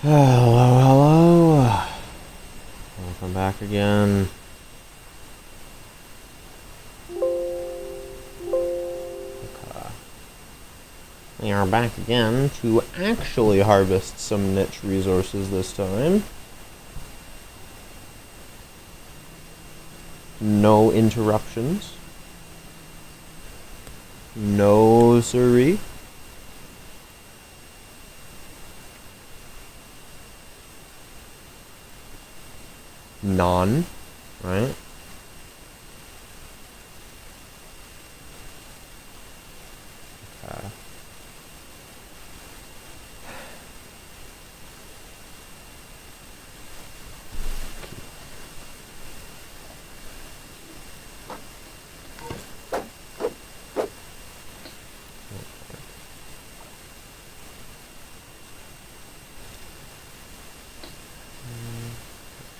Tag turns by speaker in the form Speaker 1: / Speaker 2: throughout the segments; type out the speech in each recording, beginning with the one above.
Speaker 1: Hello, hello. Welcome back again. Okay. We are back again to actually harvest some niche resources this time. No interruptions. No siree. None, right? Okay.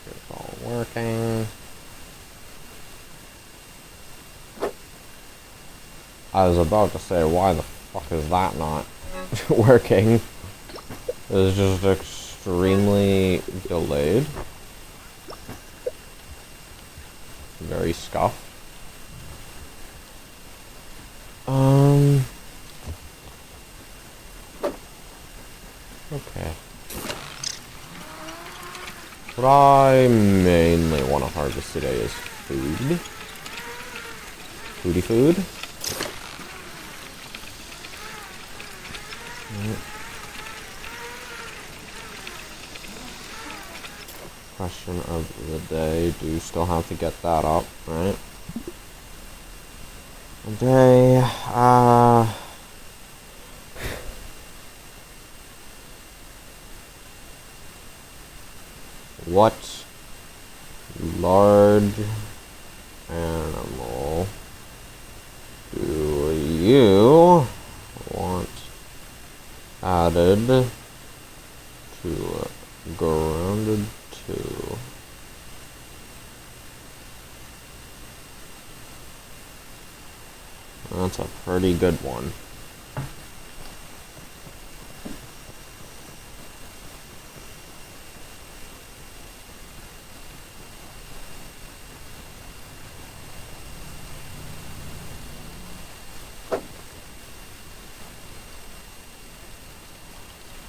Speaker 1: It's all working. I was about to say, why the fuck is that not working? It's just extremely delayed. Very scuffed. Okay. What I mainly want to harvest today is food. Foodie food. Question of the day. Do you still have to get that up, right? Okay, what large animal do you want added to Grounded 2? That's a pretty good one.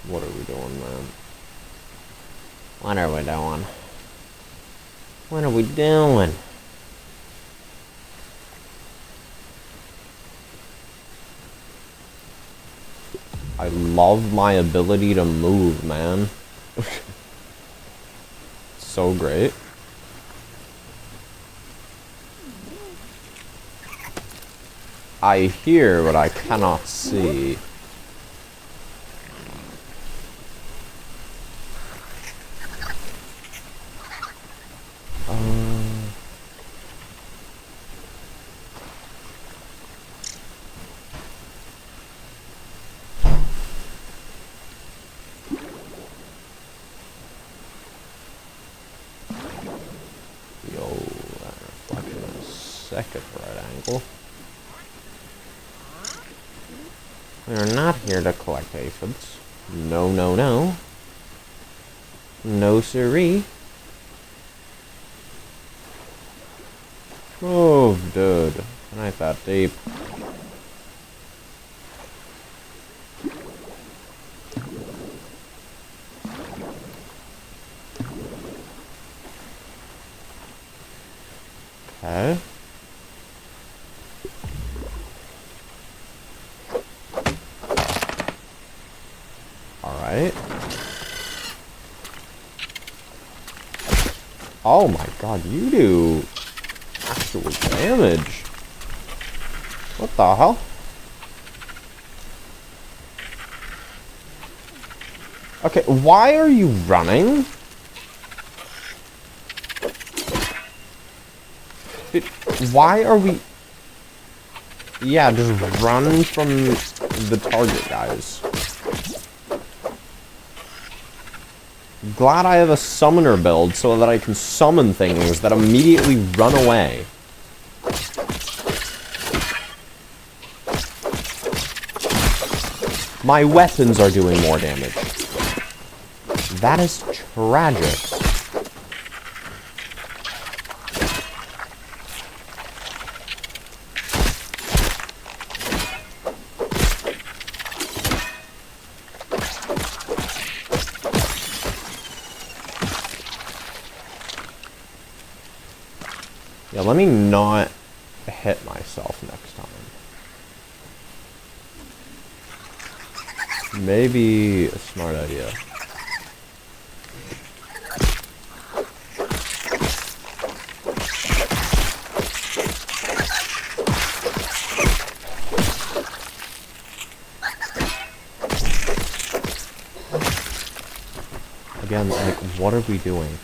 Speaker 1: What are we doing, man? What are we doing? What are we doing? I love my ability to move, man. So great. I hear, but I cannot see. Yo, that reflection is sick at the right angle. We are not here to collect aphids. No, no, no. No siree. Move, dude. Can I that deep? Okay. Alright. Oh my god, you do actual damage. What the hell? Okay, why are you running? Dude, why are we... Yeah, just run from the target, guys. Glad I have a summoner build so that I can summon things that immediately run away. My weapons are doing more damage. That is tragic. Yeah, let me not hit myself next time. Maybe a smart idea. Again, like, what are we doing?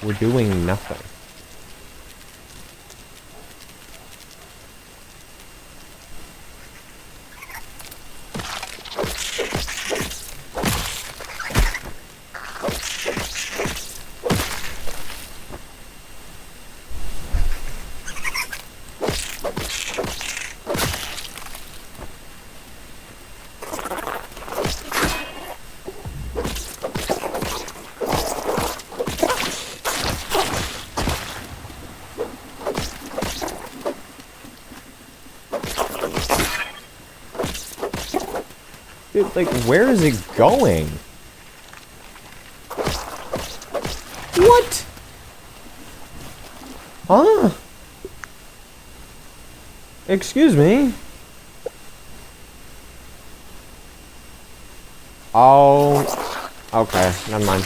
Speaker 1: We're doing nothing. Dude, like, where is it going? What? Huh? Excuse me? Oh. Okay, never mind.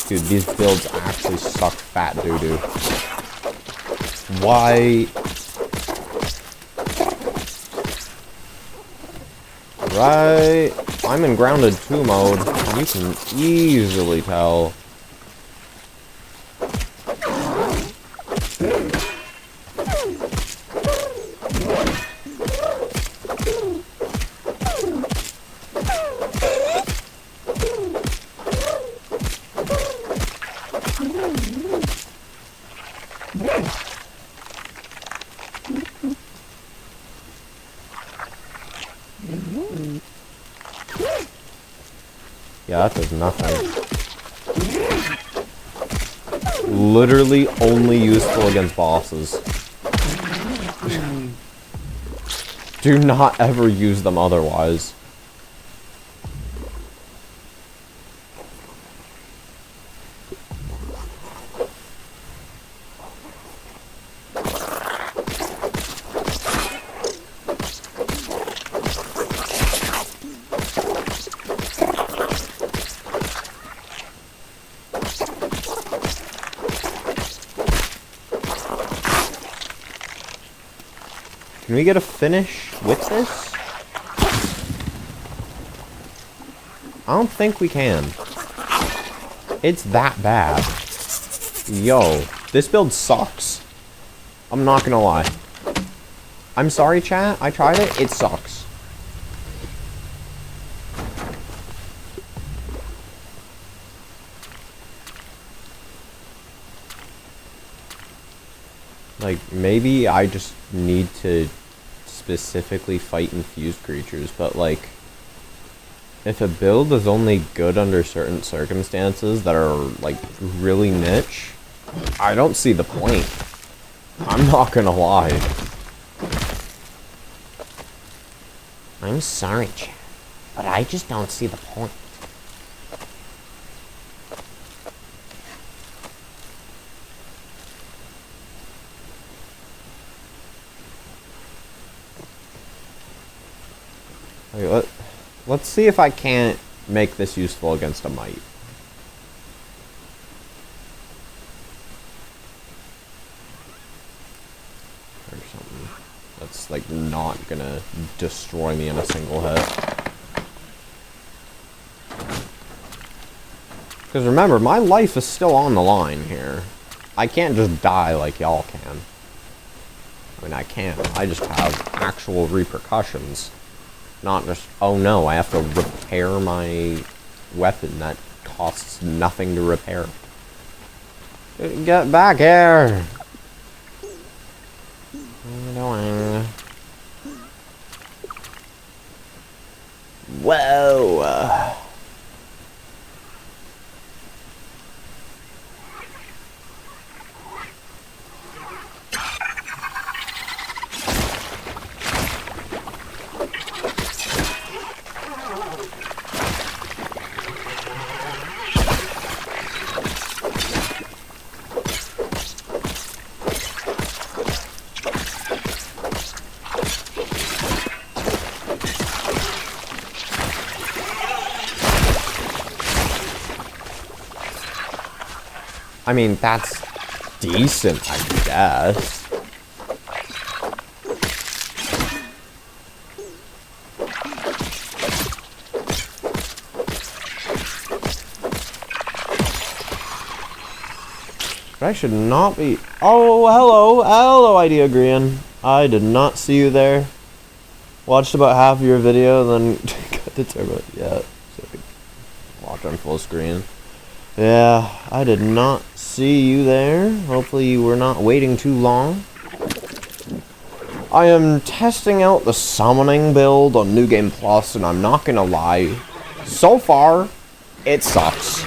Speaker 1: Dude, these builds actually suck fat doo-doo. Why? Right. I'm in grounded 2 mode. You can easily tell. Yeah, that does nothing. Literally only useful against bosses. Do not ever use them otherwise. Can we get a finish with this? I don't think we can. It's that bad. Yo, this build sucks. I'm not gonna lie. I'm sorry, chat. I tried it. It sucks. Like, maybe I just need to specifically fight infused creatures, but like, if a build is only good under certain circumstances that are like really niche, I don't see the point. I'm not gonna lie. I'm sorry, chat, but I just don't see the point. Okay, let's see if I can't make this useful against a mite. Or something that's like not gonna destroy me in a single hit. Because remember, my life is still on the line here. I can't just die like y'all can. I mean, I can. I just have actual repercussions. Not just, oh no, I have to repair my weapon that costs nothing to repair. Get back here! What are you doing? Whoa! I mean, that's decent, I guess. But I should not be... Oh, hello. Hello, Idea Green. I did not see you there. Watched about half of your video, then got to turbo. Yeah, so I could watch on full screen. Yeah, I did not see you there. Hopefully you were not waiting too long. I am testing out the summoning build on New Game Plus, and I'm not gonna lie. So far, it sucks.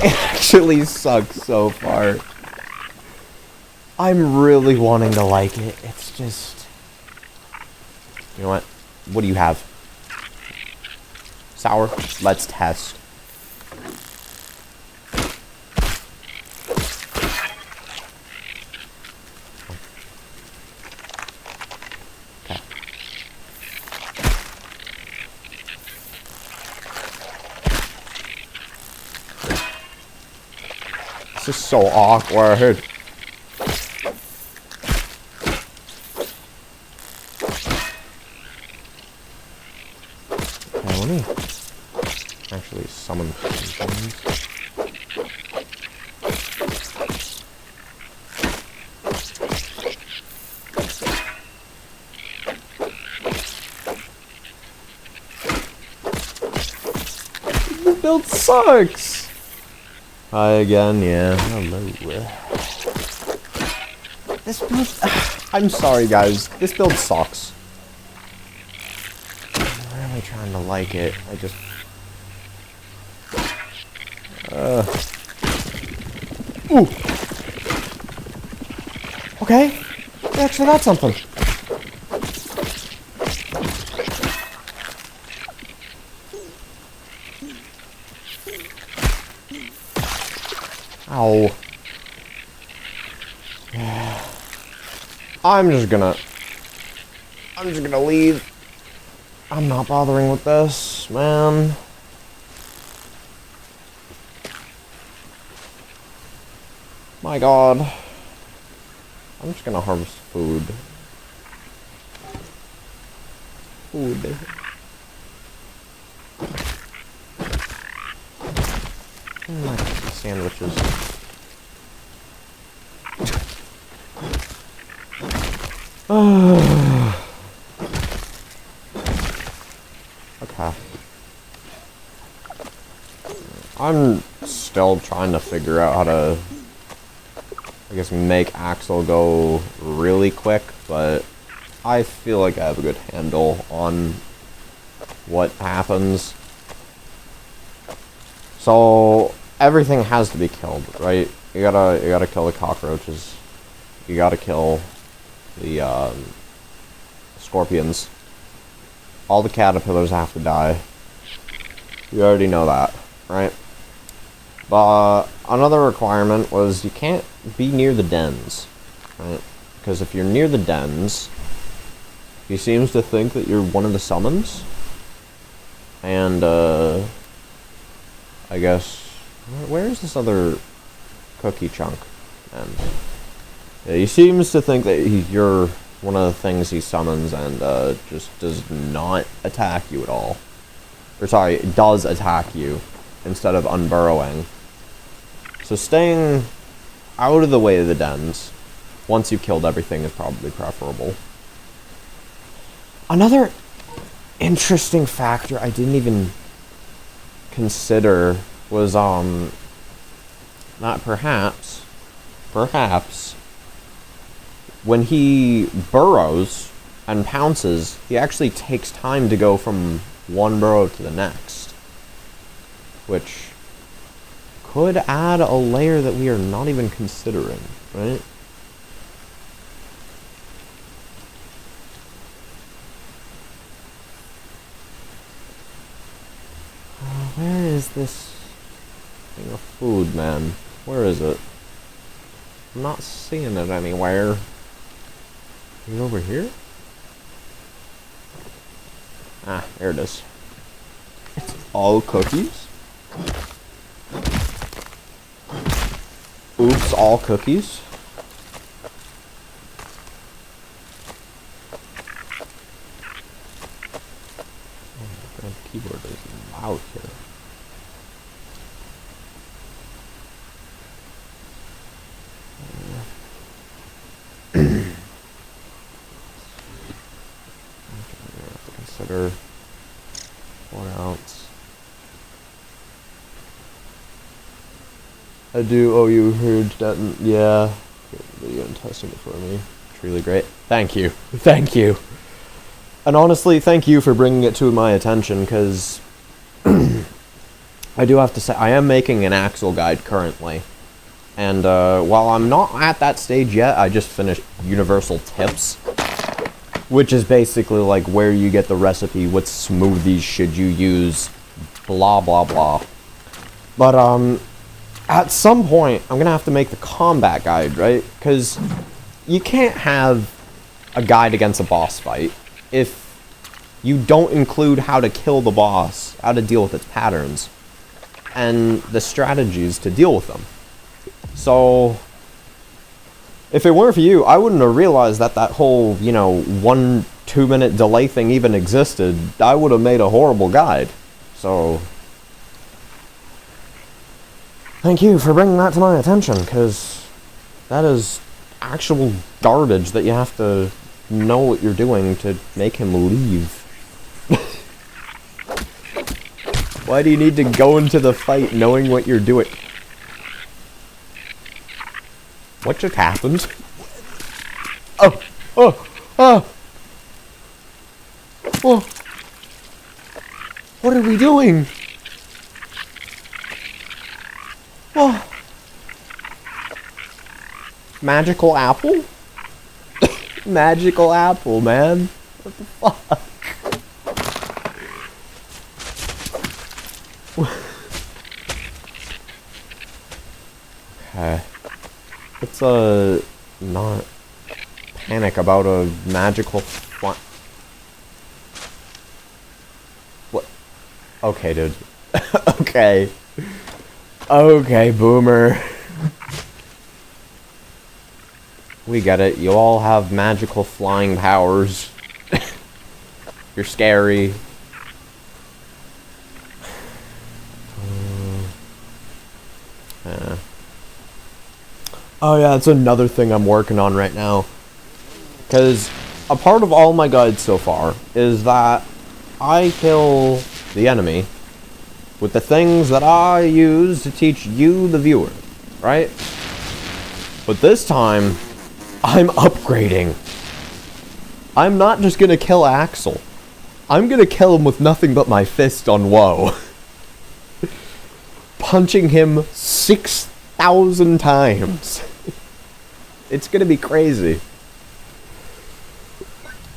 Speaker 1: It actually sucks so far. I'm really wanting to like it. It's just... You know what? What do you have? Sour? Let's test. This is so awkward. Okay, let me actually summon things. This build sucks. Hi again, yeah. Hello. This build... I'm sorry, guys. This build sucks. I'm really trying to like it. I just... Ooh! Okay. We actually got something. Ow. I'm just gonna leave. I'm not bothering with this, man. My god. I'm just gonna harvest food. Food. Sandwiches. Okay. I'm still trying to figure out how to, I guess, make Axel go really quick, but I feel like I have a good handle on what happens. So everything has to be killed, right? You gotta kill the cockroaches. You gotta kill the scorpions. All the caterpillars have to die. You already know that, right? But another requirement was you can't be near the dens, right? Because if you're near the dens, he seems to think that you're one of the summons. And, I guess... Where is this other cookie chunk? And yeah, he seems to think that you're one of the things he summons and just does not attack you at all. Or sorry, does attack you. instead of unburrowing. So staying out of the way of the dens, once you've killed everything, is probably preferable. Another interesting factor I didn't even consider was, not perhaps, when he burrows and pounces, he actually takes time to go from one burrow to the next, which could add a layer that we are not even considering, right? Where is this thing of food, man? Where is it? I'm not seeing it anywhere. Is it over here? Ah, there it is. It's all cookies? Oops, all cookies? Oh my god, the keyboard is loud here. Consider what else. I do owe you a huge debt. Yeah, video and testing it for me. It's really great. Thank you. Thank you. And honestly, thank you for bringing it to my attention, because I do have to say, I am making an Axel guide currently. And while I'm not at that stage yet, I just finished Universal Tips, which is basically like where you get the recipe, what smoothies should you use, blah blah blah. But at some point, I'm gonna have to make the combat guide, right? Because you can't have a guide against a boss fight if you don't include how to kill the boss, how to deal with its patterns, and the strategies to deal with them. So, if it weren't for you, I wouldn't have realized that that whole, 1-2 minute delay thing even existed. I would have made a horrible guide. So, thank you for bringing that to my attention, because that is actual garbage that you have to know what you're doing to make him leave. Why do you need to go into the fight knowing what you're doing? What just happened? Oh! Oh! Oh! Oh! What are we doing? Oh! Magical apple? Magical apple, man. What the fuck? Okay. Let's, not panic about a magical What? Okay, dude. Okay. Okay, boomer. We get it. You all have magical flying powers. You're scary. Oh yeah, that's another thing I'm working on right now. Because a part of all my guides so far is that I kill the enemy with the things that I use to teach you, the viewer, right? But this time, I'm upgrading. I'm not just gonna kill Axel. I'm gonna kill him with nothing but my fist on Woe. Punching him 6,000 times. It's gonna be crazy.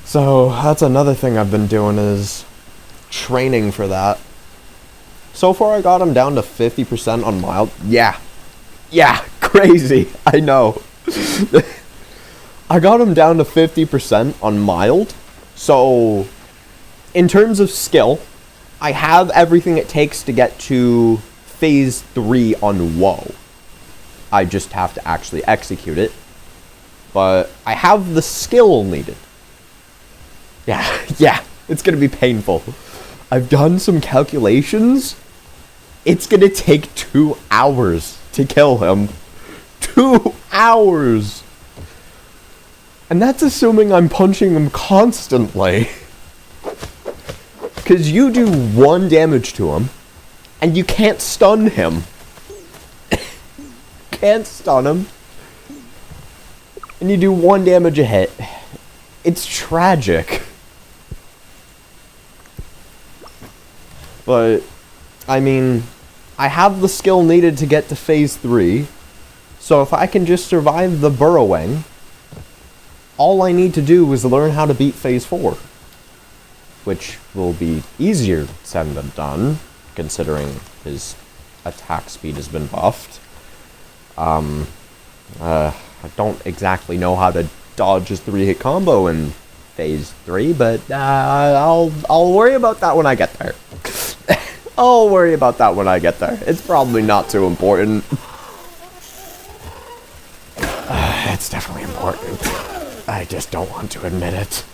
Speaker 1: So, that's another thing I've been doing, is training for that. So far I got him down to 50% on mild. Yeah, crazy, I know. I got him down to 50% on mild. So, in terms of skill, I have everything it takes to get to phase 3 on Woe. I just have to actually execute it. But I have the skill needed. Yeah, it's gonna be painful. I've done some calculations, It's gonna take 2 hours to kill him. 2 hours! And that's assuming I'm punching him constantly. Because you do 1 damage to him, and you can't stun him. Can't stun him. And you do 1 damage a hit. It's tragic. But, I mean, I have the skill needed to get to phase 3. So if I can just survive the burrowing, all I need to do is learn how to beat phase 4. Which will be easier said than done, considering his attack speed has been buffed. I don't exactly know how to dodge his 3-hit combo in phase 3, but I'll worry about that when I get there. I'll worry about that when I get there. It's probably not too important. It's definitely important. I just don't want to admit it.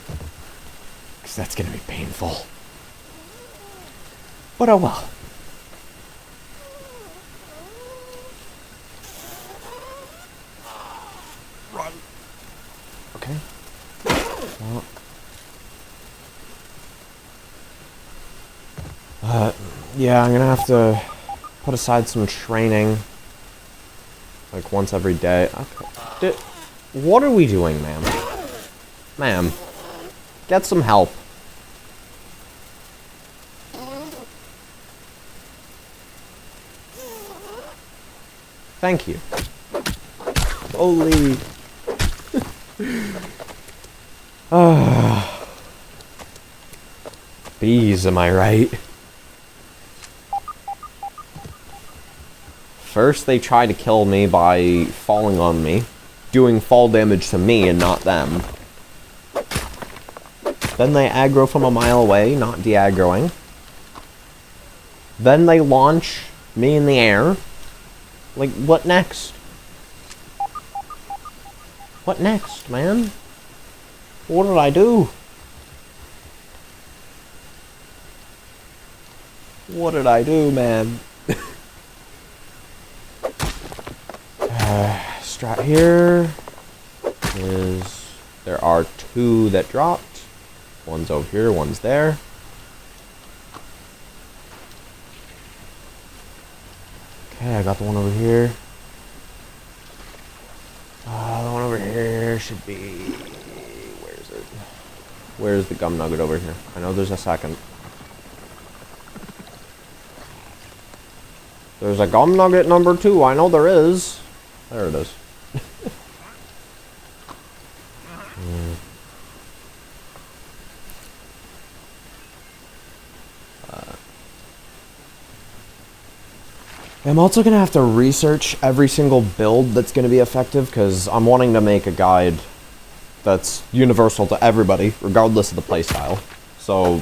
Speaker 1: Because that's going to be painful. But oh well. Run. Okay. Well. Yeah, I'm going to have to put aside some training. Like once every day. Okay. What are we doing, ma'am? Ma'am. Get some help. Thank you. Holy. Bees, am I right? First they try to kill me by falling on me, doing fall damage to me and not them. Then they aggro from a mile away, not de-aggroing. Then they launch me in the air. Like, what next? What next, man? What did I do? What did I do, man? Strat here is... There are 2 that dropped. One's over here, one's there. Okay, I got the one over here. The one over here should be... Where is it? Where's the gum nugget over here? I know there's a second. There's a gum nugget number 2. I know there is. There it is. I'm also going to have to research every single build that's going to be effective, because I'm wanting to make a guide that's universal to everybody, regardless of the playstyle. So,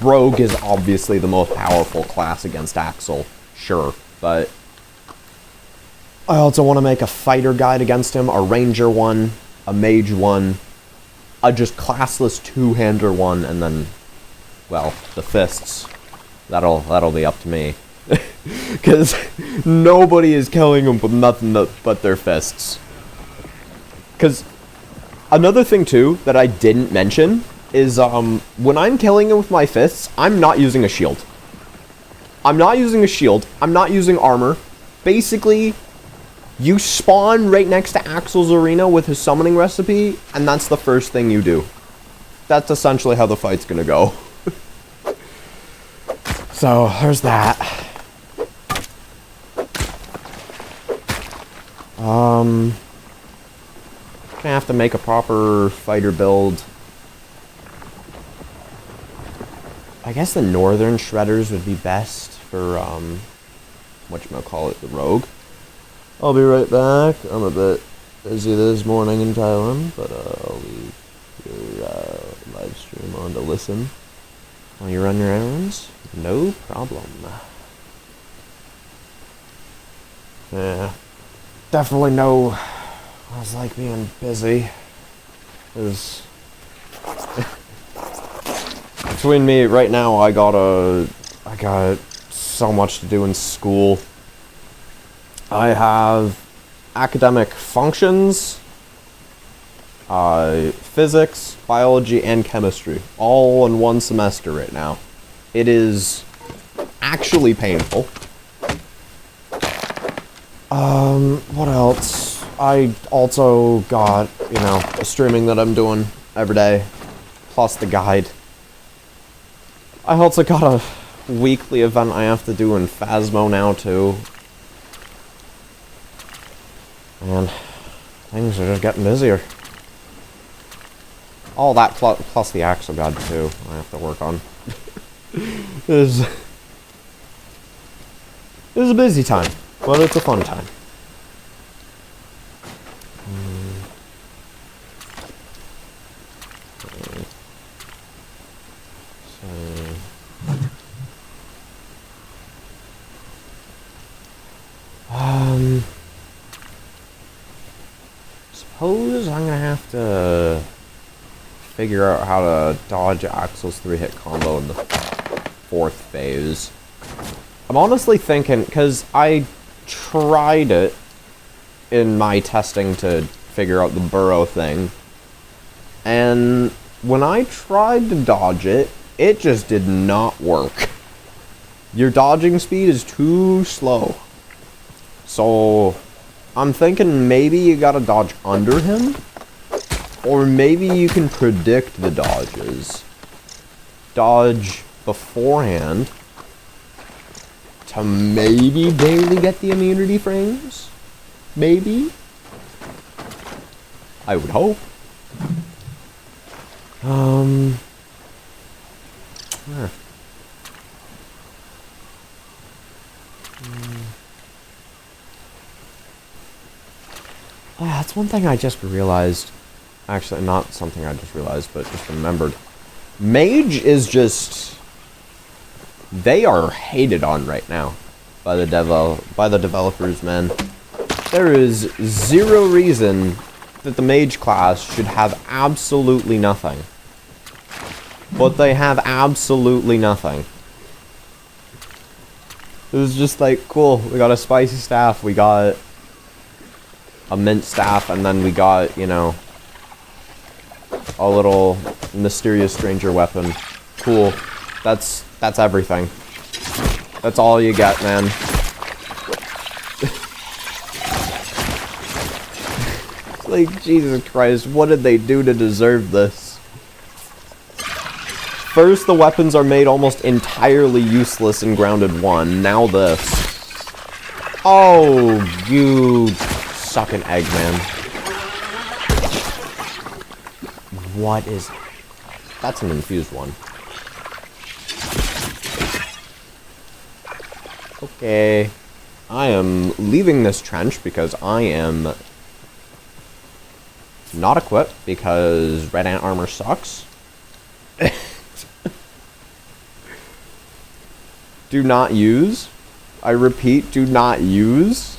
Speaker 1: Rogue is obviously the most powerful class against Axel, sure, but I also want to make a fighter guide against him, a ranger one, a mage one, a just classless 2-hander one, and then, well, the fists. That'll be up to me. Because nobody is killing them with nothing but their fists. Because another thing, too, that I didn't mention is when I'm killing him with my fists, I'm not using a shield. I'm not using a shield. I'm not using armor. Basically, you spawn right next to Axel's arena with his summoning recipe, and that's the first thing you do. That's essentially how the fight's gonna go. So, there's that. Gonna have to make a proper fighter build. I guess the northern shredders would be best for, whatchamacallit, the rogue. I'll be right back. I'm a bit busy this morning in Thailand, but I'll leave your live stream on to listen while you run your errands. No problem. Yeah. Definitely know what it's like being busy. Cause between me right now, I got so much to do in school. I have academic functions, physics, biology, and chemistry, all in one semester right now. It is actually painful. What else? I also got, the streaming that I'm doing every day, plus the guide. I also got a weekly event I have to do in Phasmo now, too. Man, things are just getting busier. All that plus the Axel God, too, I have to work on. This is a busy time, but it's a fun time. Suppose I'm gonna have to figure out how to dodge Axel's 3-hit combo in the 4th phase. I'm honestly thinking, because I tried it in my testing to figure out the burrow thing, and when I tried to dodge it, it just did not work. Your dodging speed is too slow. So I'm thinking maybe you gotta dodge under him, or maybe you can predict the dodges. Dodge beforehand to maybe barely get the immunity frames? Maybe? I would hope. That's one thing I just realized. Actually, not something I just realized, but just remembered. Mage is just... They are hated on right now by the developers, man. There is zero reason that the mage class should have absolutely nothing. But they have absolutely nothing. It was just like, cool, we got a spicy staff, we got a mint staff, and then we got, a little mysterious stranger weapon. Cool. That's everything. That's all you get, man. Like, Jesus Christ, what did they do to deserve this? First, the weapons are made almost entirely useless in Grounded 1. Now this. Oh, you sucking egg, man. What is... That's an infused one. Okay. I am leaving this trench because I am not equipped because red ant armor sucks. Do not use. I repeat, do not use.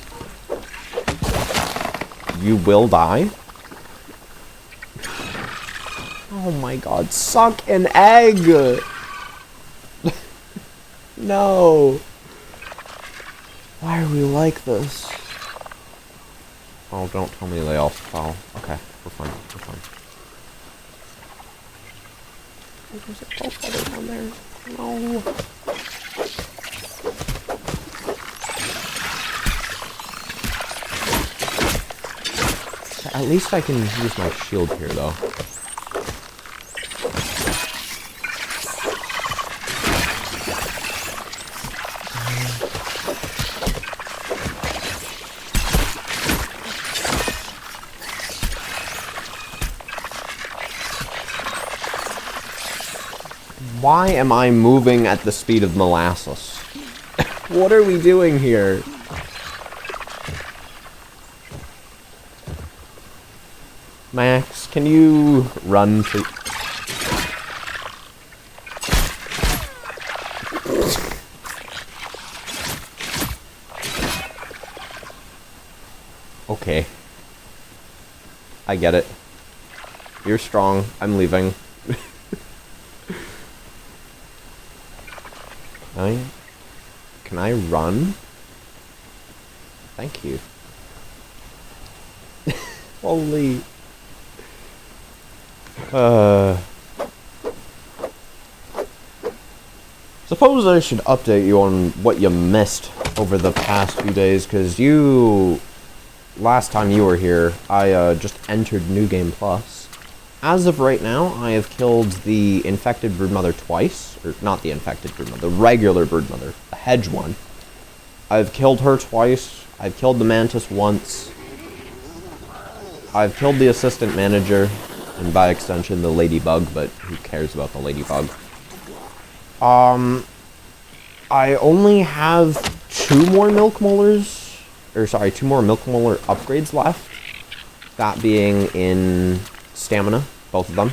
Speaker 1: You will die. Oh my god, suck an egg! No. Why are we like this? Oh, don't tell me they all fall. Okay, we're fine, we're fine. There's a pulse feather down there. No. At least I can use my shield here, though. Why am I moving at the speed of molasses? What are we doing here? Max, can you run to... Okay. I get it. You're strong. I'm leaving. Can I run? Thank you. Holy... Suppose I should update you on what you missed over the past few days, because last time you were here, I just entered New Game Plus. As of right now, I have killed the infected broodmother twice, or not the infected broodmother, the regular broodmother, the hedge one. I've killed her twice, I've killed the mantis once, I've killed the assistant manager, and by extension the ladybug, but who cares about the ladybug? I only have two more milk molars upgrades left. That being in stamina, both of them.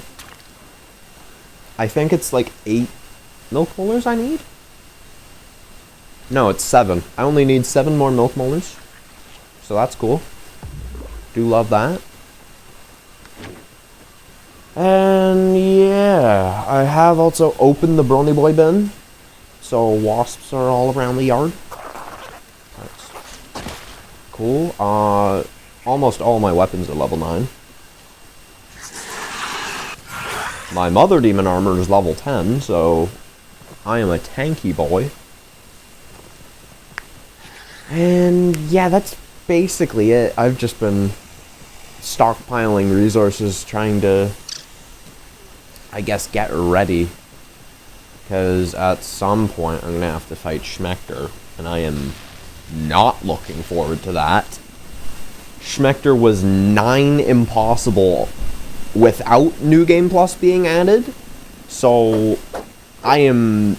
Speaker 1: I think it's like 8 milk molars I need? No, it's 7. I only need 7 more milk molars. So that's cool. Do love that. And yeah, I have also opened the Brony Boy bin, so wasps are all around the yard. That's cool. Almost all my weapons are level 9. My mother demon armor is level 10, so I am a tanky boy. And yeah, that's basically it. I've just been stockpiling resources, trying to, I guess, get ready, because at some point I'm gonna have to fight Schmector, and I am not looking forward to that. Schmector was 9 impossible without New Game Plus being added, so I am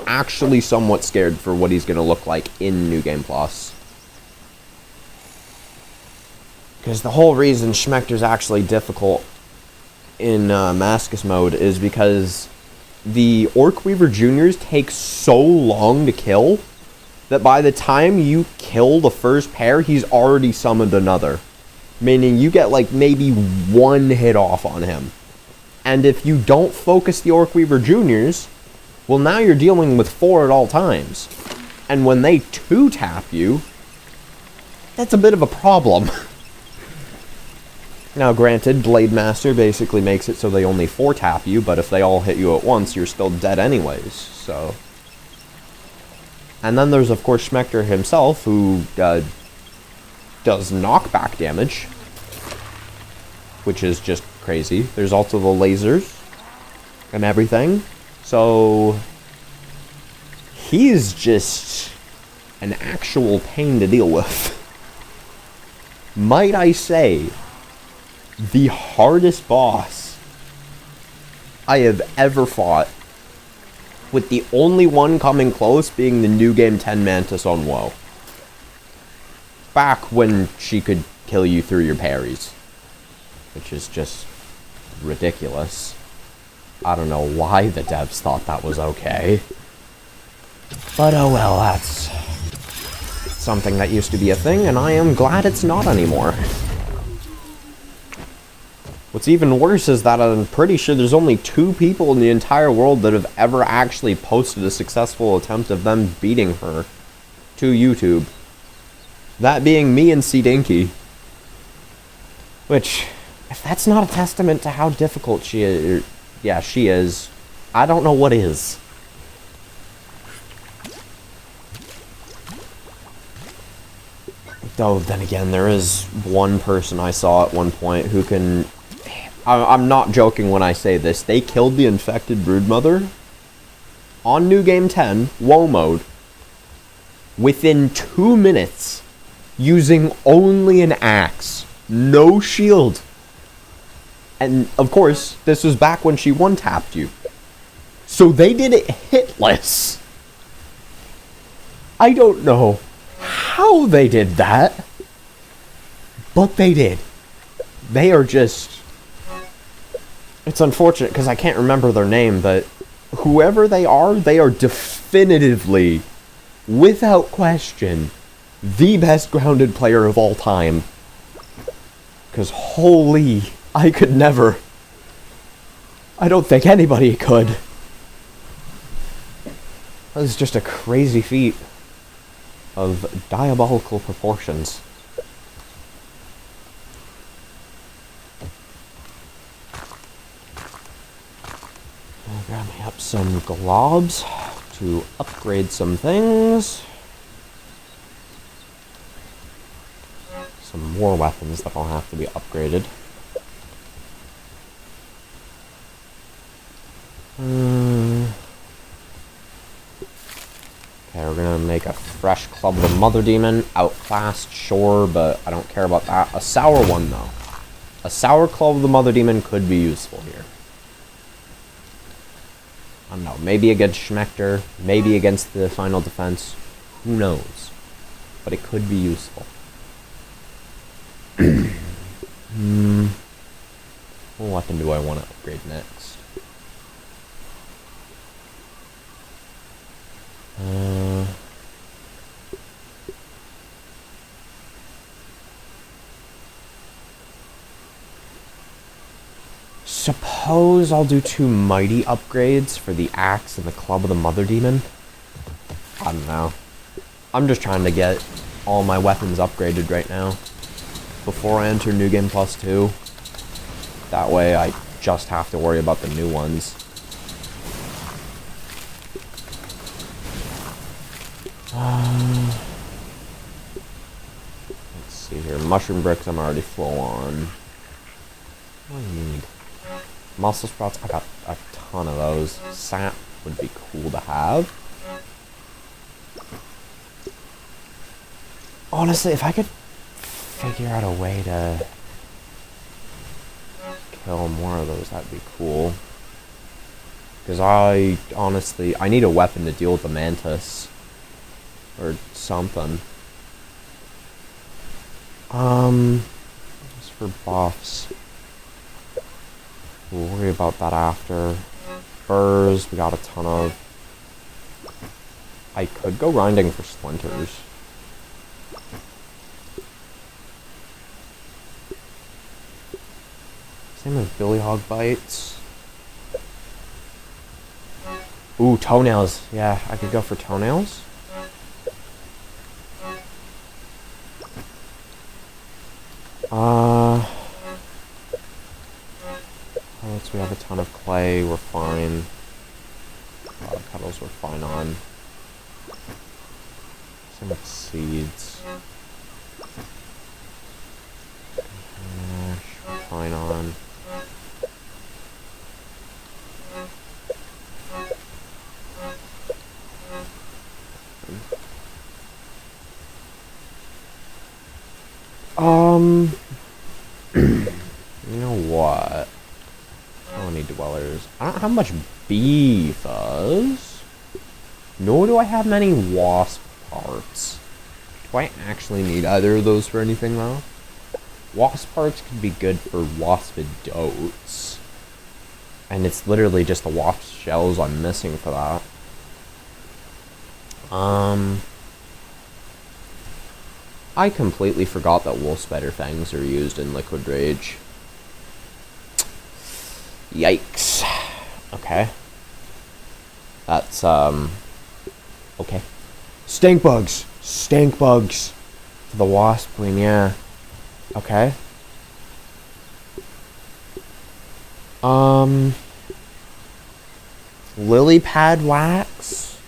Speaker 1: actually somewhat scared for what he's gonna look like in New Game Plus. Because the whole reason Schmector's actually difficult in Mascus mode is because the Orc Weaver Juniors take so long to kill that by the time you kill the first pair, he's already summoned another. Meaning you get like maybe 1 hit off on him. And if you don't focus the Orc Weaver Juniors, well, now you're dealing with 4 at all times. And when they 2-tap you, that's a bit of a problem. Now, granted, Blade Master basically makes it so they only 4-tap you, but if they all hit you at once, you're still dead anyways, so... And then there's, of course, Schmector himself, who does knockback damage, which is just crazy. There's also the lasers and everything, so... He's just an actual pain to deal with. Might I say, the hardest boss I have ever fought, with the only one coming close being the New Game 10 Mantis on WoW. Back when she could kill you through your parries. Which is just ridiculous. I don't know why the devs thought that was okay. But oh well, that's something that used to be a thing, and I am glad it's not anymore. What's even worse is that I'm pretty sure there's only 2 people in the entire world that have ever actually posted a successful attempt of them beating her to YouTube. That being me and C-Dinky. Which, if that's not a testament to how difficult she is, she is, I don't know what is. Though, then again, there is one person I saw at one point who can... I'm not joking when I say this. They killed the infected broodmother on New Game 10, WoW mode, within 2 minutes, using only an axe. No shield. And, of course, this was back when she 1-tapped you. So they did it hitless. I don't know how they did that, but they did. They are just... It's unfortunate because I can't remember their name, but whoever they are definitively, without question, the best grounded player of all time. Because holy, I could never. I don't think anybody could. That was just a crazy feat. of diabolical proportions. I'll grab me up some globs to upgrade some things. Some more weapons that'll have to be upgraded. Okay, we're gonna make a fresh Club of the Mother Demon. Outclassed, sure, but I don't care about that. A sour one, though. A sour Club of the Mother Demon could be useful here. I don't know, maybe against Schmector, maybe against the final defense. Who knows? But it could be useful. What weapon do I want to upgrade next? Suppose I'll do 2 mighty upgrades for the axe and the Club of the Mother Demon. I don't know. I'm just trying to get all my weapons upgraded right now before I enter New Game Plus 2. That way I just have to worry about the new ones. Let's see here. Mushroom bricks I'm already full on. What do I need? Muscle sprouts, I got a ton of those. Sap would be cool to have. Honestly, if I could figure out a way to kill more of those, that'd be cool. Because I need a weapon to deal with the mantis. Or something. Just for buffs. We'll worry about that after. Burrs, we got a ton of. I could go grinding for splinters. Same with Billy Hog bites. Ooh, toenails. Yeah, I could go for toenails. We have a ton of clay, we're fine. Cuddles we're fine on. Same with seeds. We're fine on. You know what? I don't need dwellers. I don't have much bee fuzz. Nor do I have many wasp parts. Do I actually need either of those for anything, though? Wasp parts could be good for waspidotes. And it's literally just the wasp shells I'm missing for that. I completely forgot that wolf spider fangs are used in Liquid Rage. Yikes. Okay. That's, okay. Stink bugs! Stink bugs! For the wasp queen, yeah. Okay. Lily pad wax?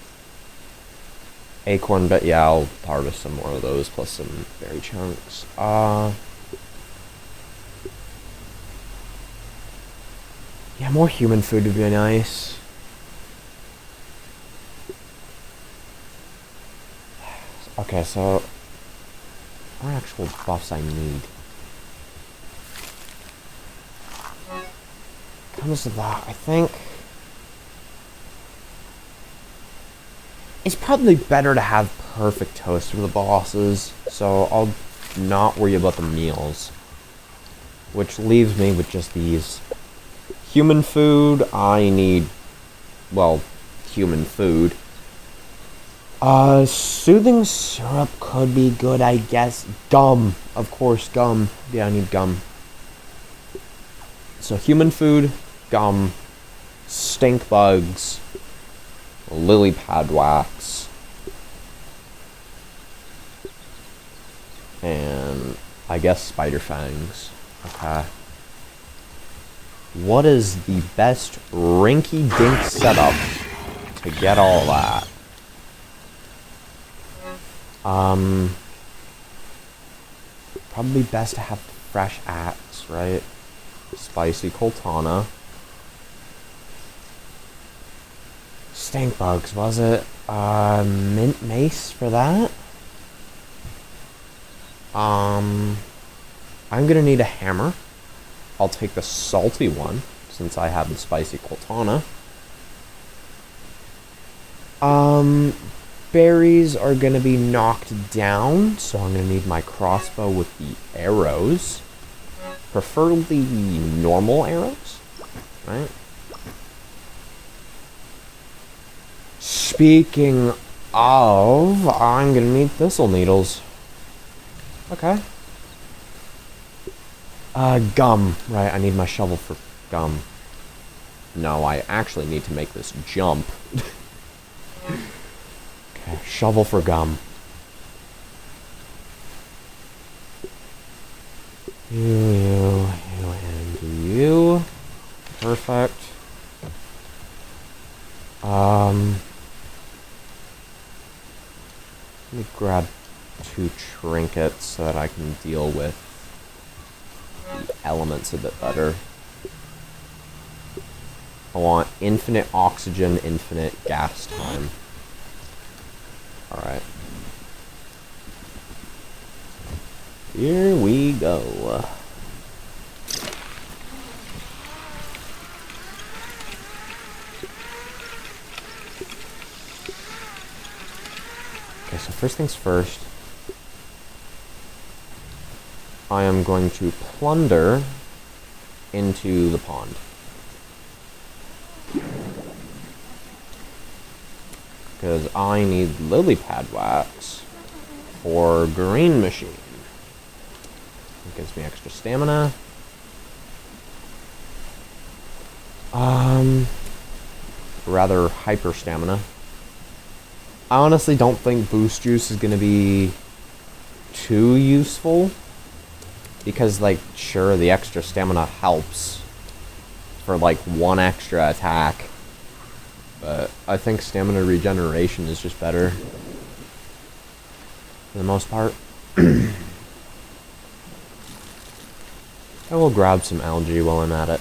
Speaker 1: Acorn, but yeah, I'll harvest some more of those, plus some berry chunks. Yeah, more human food would be nice. Okay, so what actual buffs I need? Comes to that, I think it's probably better to have perfect toast for the bosses, so I'll not worry about the meals. Which leaves me with just these. Human food, I need, well, human food. Soothing syrup could be good, I guess. Gum, of course, gum. Yeah, I need gum. So human food, gum, stink bugs, lily pad wax. And I guess spider fangs. Okay. What is the best rinky-dink setup to get all that? Probably best to have fresh axe, right? Spicy Coltana. Stink bugs, was it? Mint mace for that? I'm gonna need a hammer. I'll take the salty one, since I have the spicy Coltana. Berries are gonna be knocked down, so I'm gonna need my crossbow with the arrows. Preferably normal arrows, right? Speaking of, I'm gonna need thistle needles. Okay. Gum. Right, I need my shovel for gum. No, I actually need to make this jump. Okay, shovel for gum. You, and you. Perfect. Let me grab 2 trinkets so that I can deal with the elements a bit better. I want infinite oxygen, infinite gas time. Alright. Here we go. Okay, so first things first. I am going to plunder into the pond. Because I need lily pad wax for green machine. It gives me extra stamina. Rather hyper stamina. I honestly don't think boost juice is going to be too useful. Because, like, sure, the extra stamina helps for, like, 1 extra attack. But I think stamina regeneration is just better. For the most part. I will grab some algae while I'm at it.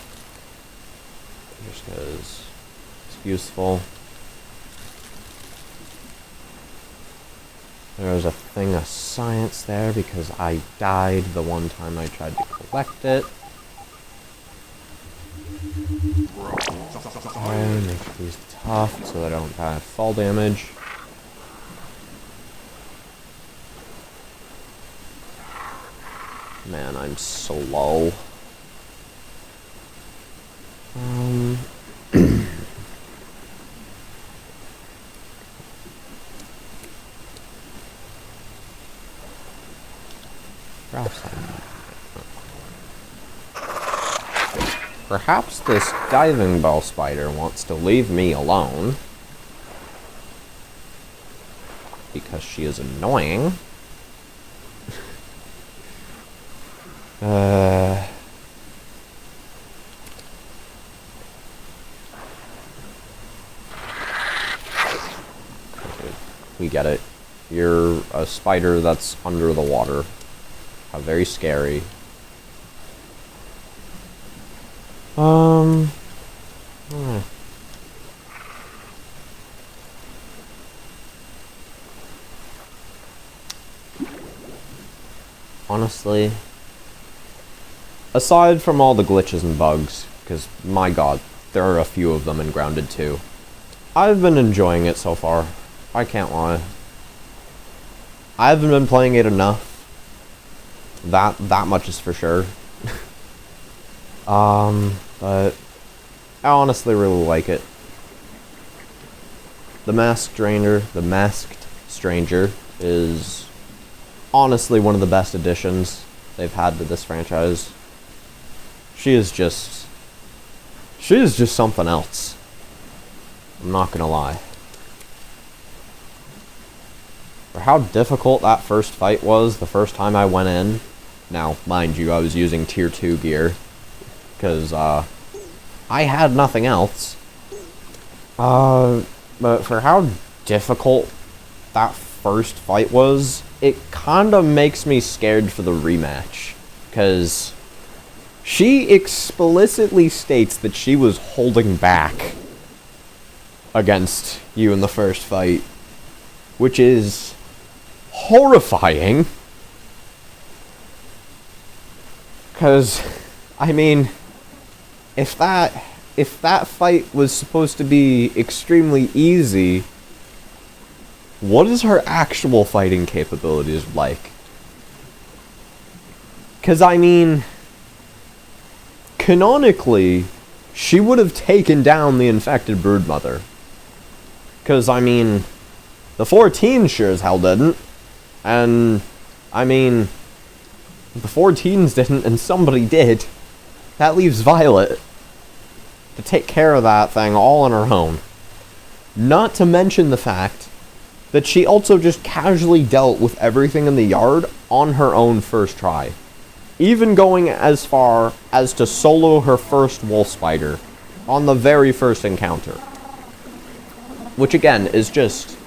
Speaker 1: Just because it's useful. There was a thing of science there because I died the one time I tried to collect it. Okay, make these tough so that I don't die of fall damage. Man, I'm slow. Perhaps this diving bell spider wants to leave me alone. Because she is annoying. We get it. You're a spider that's under the water. How very scary. Honestly, aside from all the glitches and bugs, because my god, there are a few of them in Grounded 2, I've been enjoying it so far. I can't lie. I haven't been playing it enough. That much is for sure. But I honestly really like it. The Masked Stranger is honestly one of the best additions they've had to this franchise. She is just something else. I'm not gonna lie. For how difficult that first fight was the first time I went in. Now, mind you, I was using tier 2 gear. Because, I had nothing else. But for how difficult that first fight was, it kinda makes me scared for the rematch. Because she explicitly states that she was holding back against you in the first fight. Which is horrifying. Because, I mean, if that fight was supposed to be extremely easy, what is her actual fighting capabilities like? Because, I mean, canonically, she would have taken down the infected broodmother. Because, I mean, the 14 sure as hell didn't. And, I mean, the 14s didn't and somebody did. That leaves Violet to take care of that thing all on her own. Not to mention the fact that she also just casually dealt with everything in the yard on her own first try. Even going as far as to solo her first wolf spider on the very first encounter. Which again is just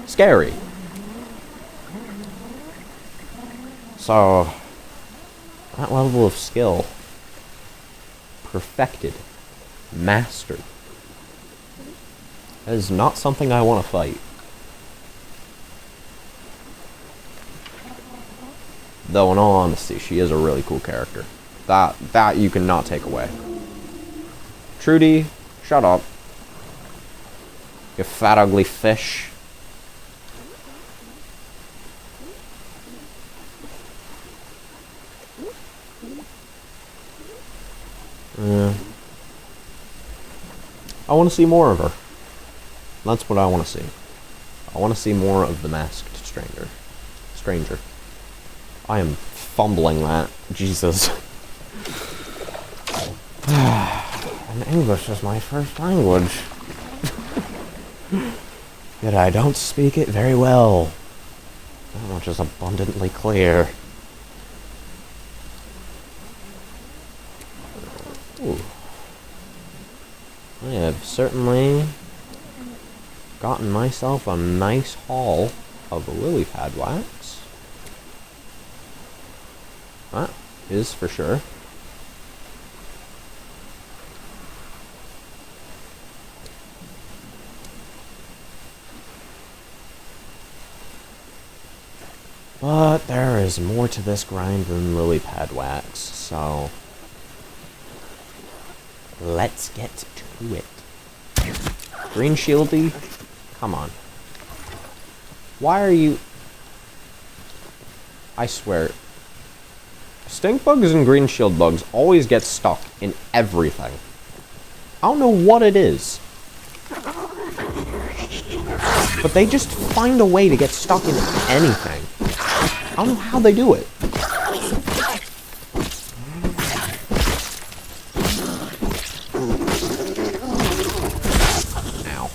Speaker 1: scary. So, that level of skill, perfected, mastered, that is not something I want to fight. Though in all honesty, she is a really cool character. That you cannot take away. Trudy, shut up. You fat ugly fish. I want to see more of her. That's what I want to see. I want to see more of the masked stranger. I am fumbling that. Jesus. And English is my first language. Yet I don't speak it very well. That much is abundantly clear. Ooh. I have certainly gotten myself a nice haul of lily pad wax. That is for sure. But there is more to this grind than lily pad wax, so let's get to it. Green Shieldy? Come on. Why are you... I swear. Stink bugs and green shield bugs always get stuck in everything. I don't know what it is. But they just find a way to get stuck in anything. I don't know how they do it. Ow.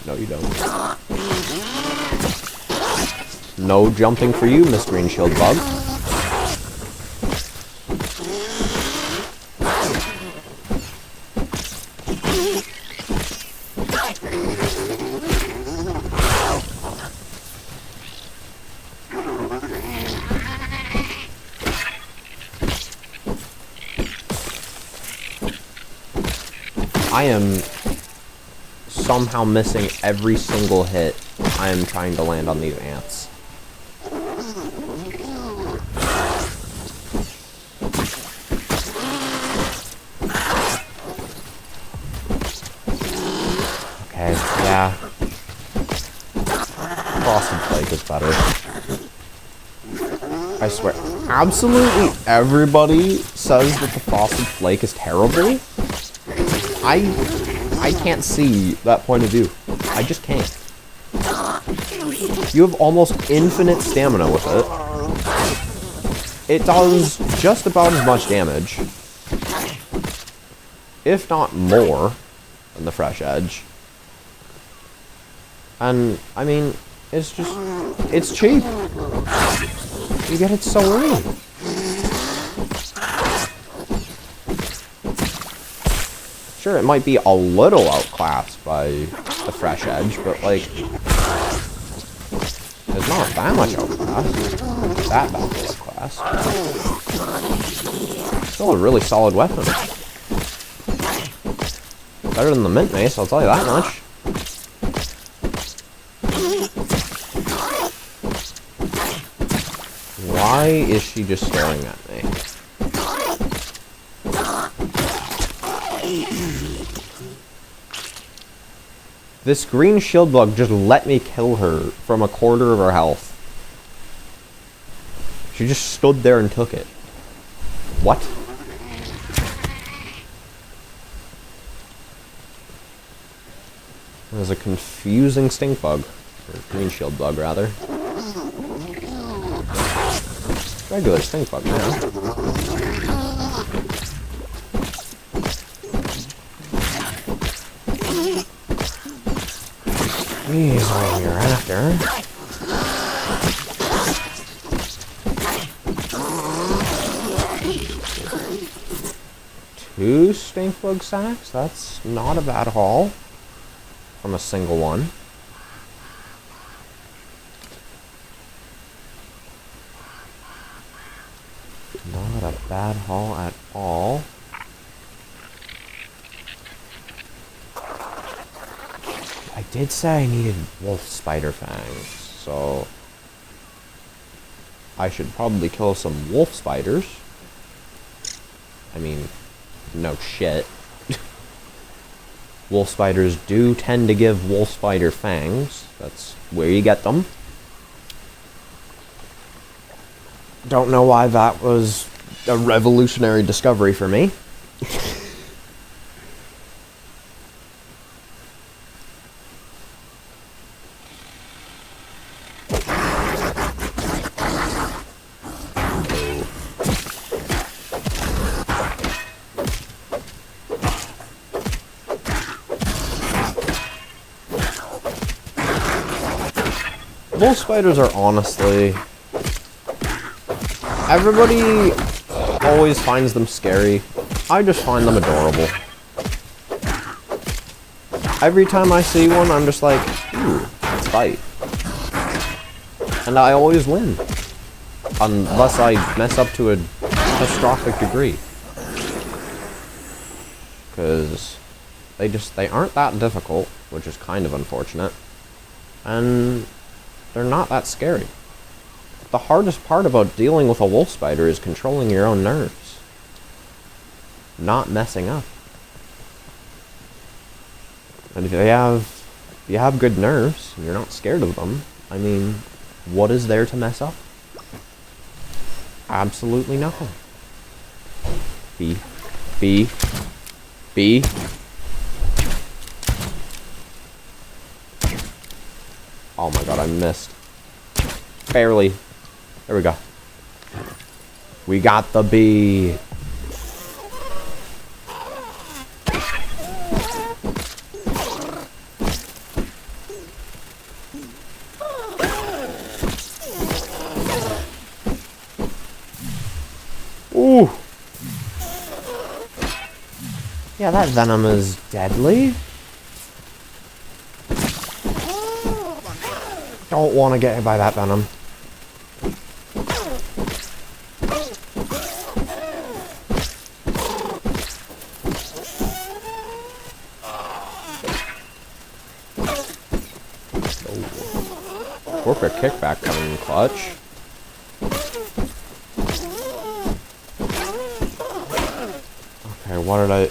Speaker 1: No, you don't. No jumping for you, Miss Green Shield Bug. I am somehow missing every single hit I am trying to land on these ants. Okay, yeah. Frosted Flake is better. I swear, absolutely everybody says that the Frosted Flake is terrible. I can't see that point of view. I just can't. You have almost infinite stamina with it. It does just about as much damage, if not more, than the Fresh Edge. And, I mean, it's just, it's cheap. You get it so early. Sure, it might be a little outclassed by the Fresh Edge, but, like, it's not that much outclassed. That bad outclassed. Still a really solid weapon. Better than the Mint Mace, I'll tell you that much. Why is she just staring at me? This green shield bug just let me kill her from a quarter of her health. She just stood there and took it. What? There's a confusing stink bug. Or green shield bug, rather. Regular stink bug now. He's all you're after. Two stink bug sacks? That's not a bad haul. From a single one. Not a bad haul at all. I did say I needed wolf spider fangs, so I should probably kill some wolf spiders. I mean, no shit. Wolf spiders do tend to give wolf spider fangs. That's where you get them. Don't know why that was a revolutionary discovery for me. Wolf spiders are honestly... Everybody always finds them scary. I just find them adorable. Every time I see one, I'm just like, ooh, let's fight. And I always win. Unless I mess up to a catastrophic degree. Because they aren't that difficult, which is kind of unfortunate. And they're not that scary. The hardest part about dealing with a wolf spider is controlling your own nerves. Not messing up. And if you have good nerves, and you're not scared of them, I mean, what is there to mess up? Absolutely nothing. B. Oh my god, I missed. Barely. There we go. We got the bee. Ooh. Yeah, that venom is deadly. Don't want to get hit by that venom. Corporate kickback coming in clutch. Okay, what did I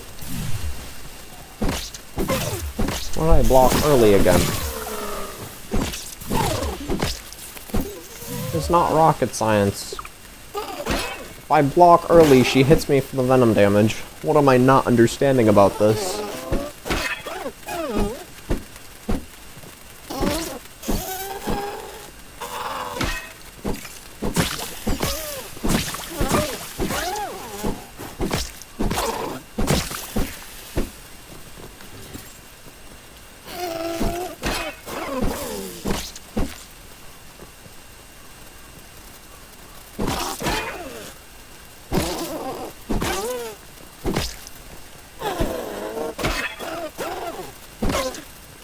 Speaker 1: block early again? It's not rocket science. If I block early, she hits me for the venom damage. What am I not understanding about this?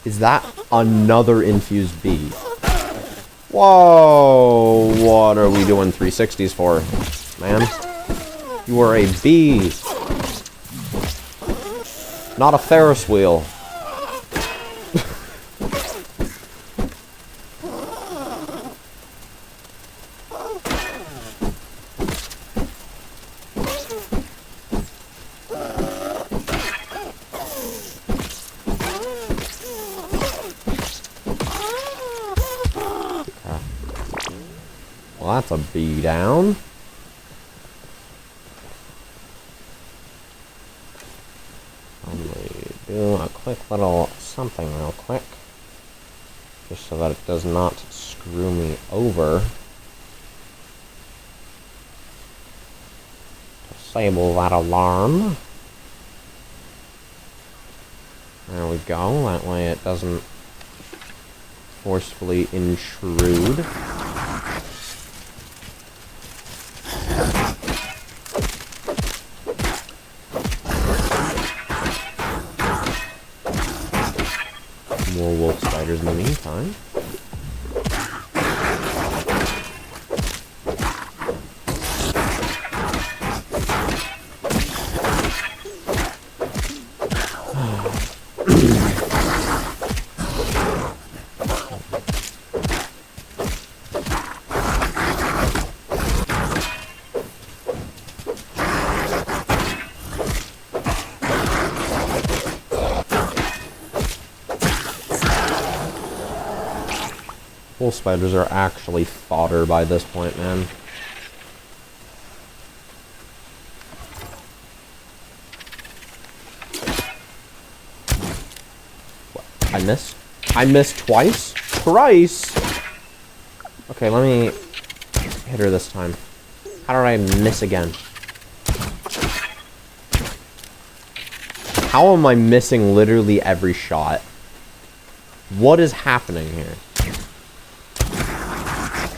Speaker 1: Is that another infused bee? Whoa! What are we doing 360s for, man? You are a bee. Not a Ferris wheel. Well, that's a bee down. Do a quick little something real quick, just so that it does not screw me over. Disable that alarm. There we go, that way it doesn't forcefully intrude. More wolf spiders in the meantime. Wolf spiders are actually fodder by this point, man. What? I missed? I missed twice? Thrice? Okay, let me hit her this time. How did I miss again? How am I missing literally every shot? What is happening here?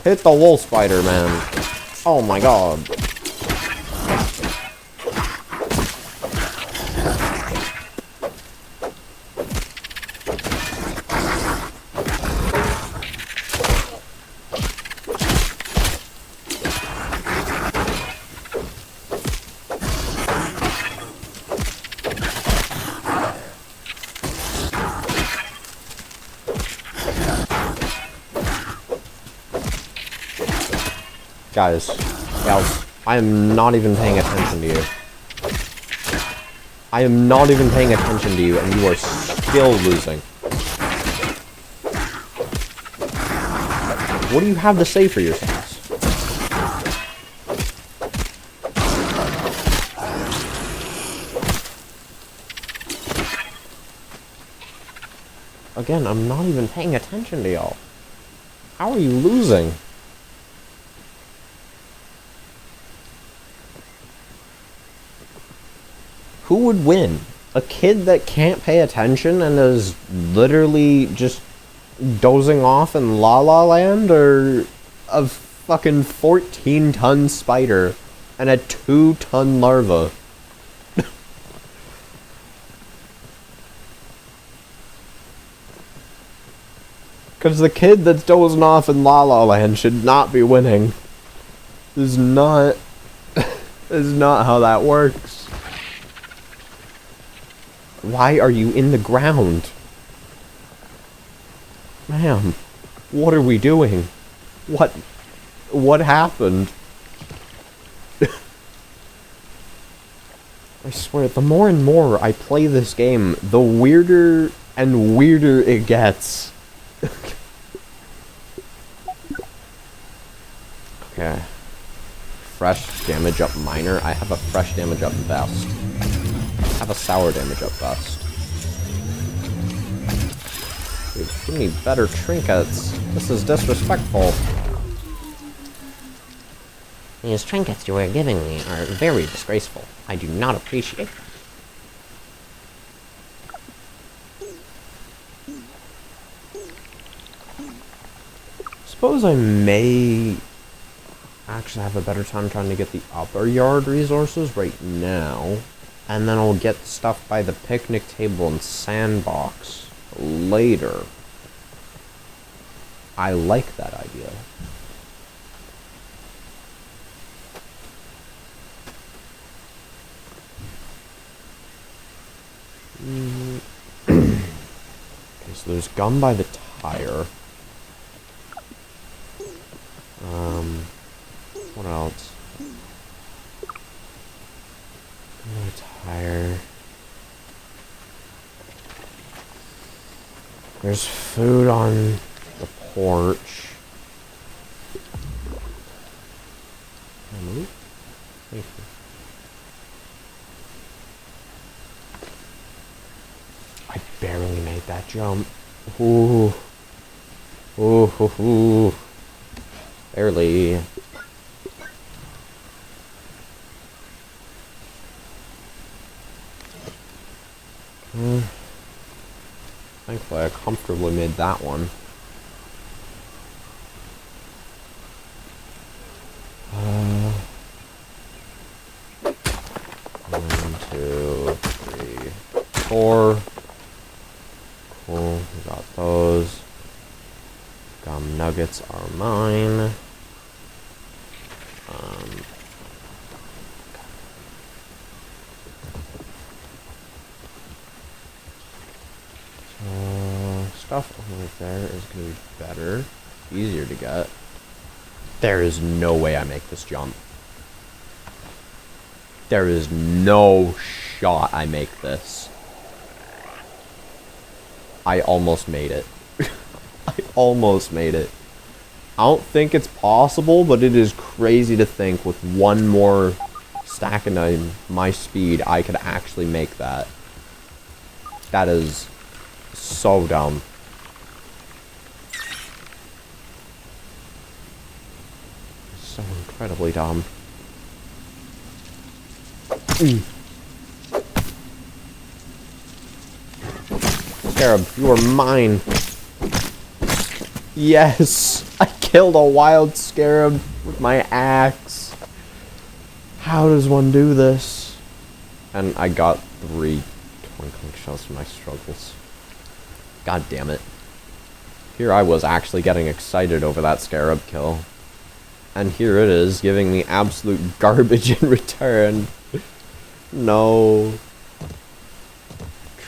Speaker 1: Hit the wolf spider, man. Oh my god. Guys, I am not even paying attention to you. I am not even paying attention to you, and you are still losing. What do you have to say for yourselves? Again, I'm not even paying attention to y'all. How are you losing? Who would win? A kid that can't pay attention and is literally just dozing off in La La Land, or a fucking 14-ton spider and a 2-ton larva? Because the kid that's dozing off in La La Land should not be winning. This is not... this is not how that works. Why are you in the ground? Ma'am, what are we doing? What happened? I swear, the more and more I play this game, the weirder and weirder it gets. Okay. Fresh damage up minor. I have a fresh damage up best. I have a sour damage up best. Dude, give me better trinkets. This is disrespectful.
Speaker 2: These trinkets you are giving me are very disgraceful. I do not appreciate them.
Speaker 1: Suppose I may actually have a better time trying to get the upper yard resources right now. And then I'll get stuff by the picnic table and sandbox. later. I like that idea. Okay, so there's gum by the tire. What else? Gum by the tire. There's food on the porch. Can I move? Thank you. I barely made that jump. Ooh. Ooh, ooh, ooh. Barely. Thankfully, I comfortably made that one. 1, 2, 3, 4. Cool, we got those. Gum nuggets are mine. Stuff over there is going to be better, easier to get. There is no way I make this jump. There is no shot I make this. I almost made it. I almost made it. I don't think it's possible, but it is crazy to think with one more stack in my speed, I could actually make that. That is so dumb. So incredibly dumb. Scarab, you are mine. Yes! I killed a wild scarab with my axe. How does one do this? And I got 3 twinkling shells from my struggles. God damn it. Here I was actually getting excited over that scarab kill. And here it is, giving me absolute garbage in return. No.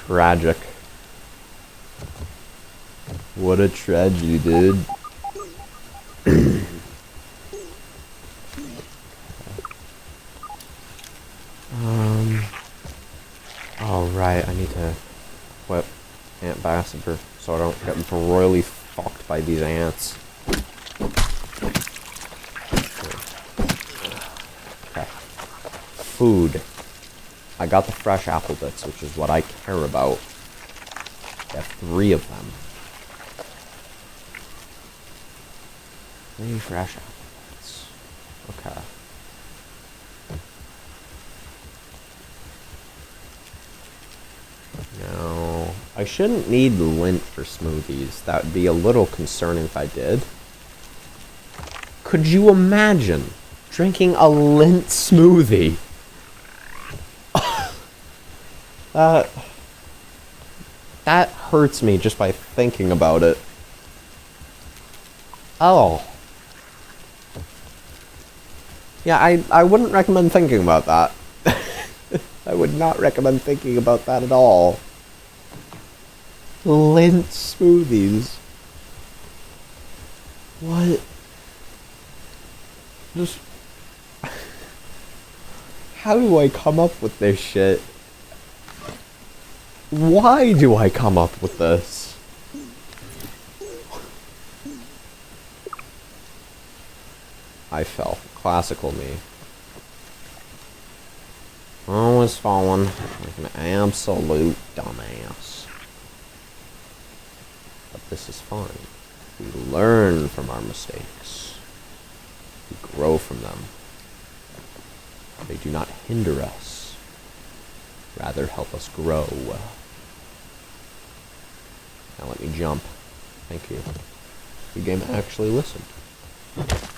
Speaker 1: Tragic. What a tragedy, dude. Alright, I need to whip Antbassador so I don't get royally fucked by these ants. Okay. Food. I got the fresh apple bits, which is what I care about. I have 3 of them. 3 fresh apple bits. Okay. No. I shouldn't need lint for smoothies. That would be a little concerning if I did. Could you imagine drinking a lint smoothie? That hurts me just by thinking about it. Oh. Yeah, I wouldn't recommend thinking about that. I would not recommend thinking about that at all. Lint smoothies. What? Just... How do I come up with this shit? Why do I come up with this? I fell. Classical me. Always falling like an absolute dumbass. But this is fun. We learn from our mistakes. We grow from them. They do not hinder us. Rather help us grow. Now let me jump. Thank you. The game actually listened.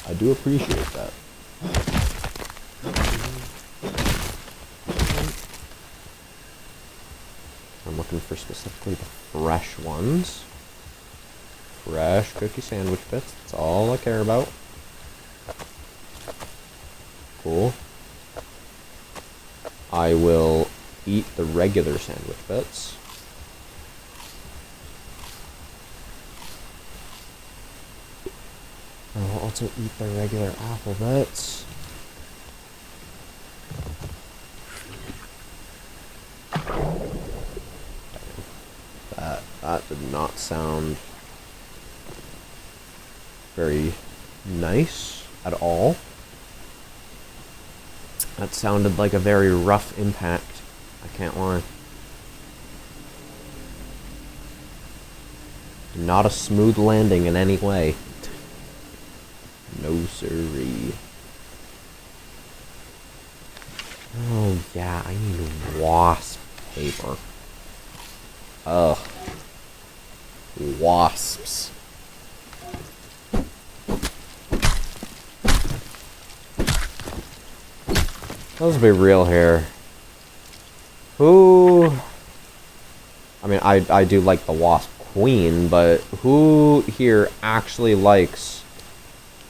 Speaker 1: I do appreciate that. I'm looking for specific Specifically the fresh ones. Fresh cookie sandwich bits. That's all I care about. Cool. I will eat the regular sandwich bits. I will also eat the regular apple bits. That did not sound very nice at all. That sounded like a very rough impact. I can't lie. Not a smooth landing in any way. No siree. Oh yeah, I need wasp paper. Ugh. Wasps. Let's be real here. Who... I mean, I do like the wasp queen, but who here actually likes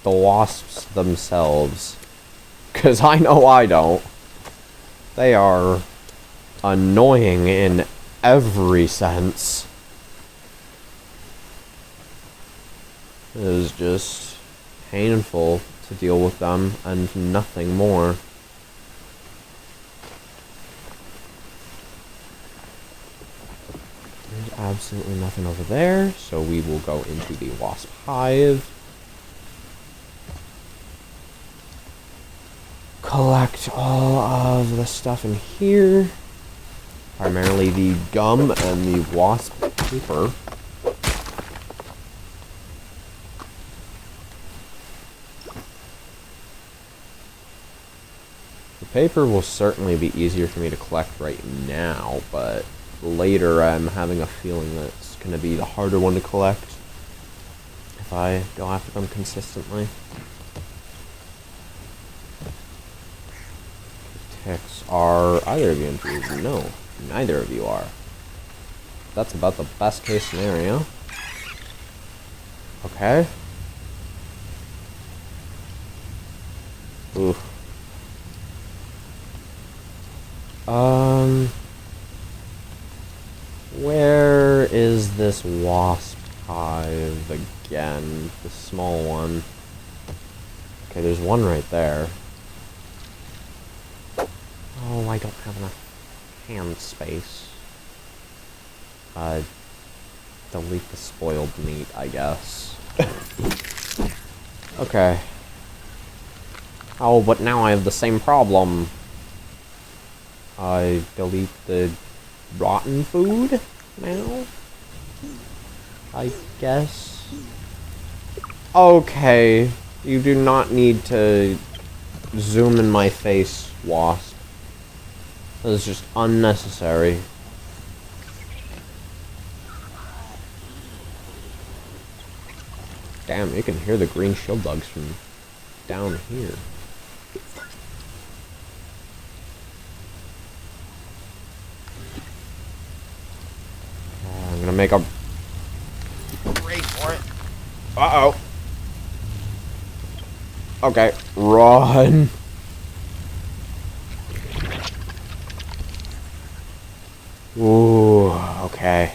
Speaker 1: the wasps themselves? Because I know I don't. They are annoying in every sense. It is just painful to deal with them and nothing more. There's absolutely nothing over there, so we will go into the wasp hive. Collect all of the stuff in here. Primarily the gum and the wasp paper. The paper will certainly be easier for me to collect right now, but later I'm having a feeling that it's going to be the harder one to collect if I go after them consistently. Ticks, are either of you infused? No, neither of you are. That's about the best case scenario. Okay. Oof. Where is this wasp hive again? The small one. Okay, there's one right there. Oh, I don't have enough hand space. Delete the spoiled meat, I guess. Okay. Oh, but now I have the same problem. I delete the rotten food now? I guess. Okay. You do not need to zoom in my face, wasp. That is just unnecessary. Damn, you can hear the green shield bugs from down here. I'm gonna make a break for it. Uh-oh. Okay, run. Ooh, okay.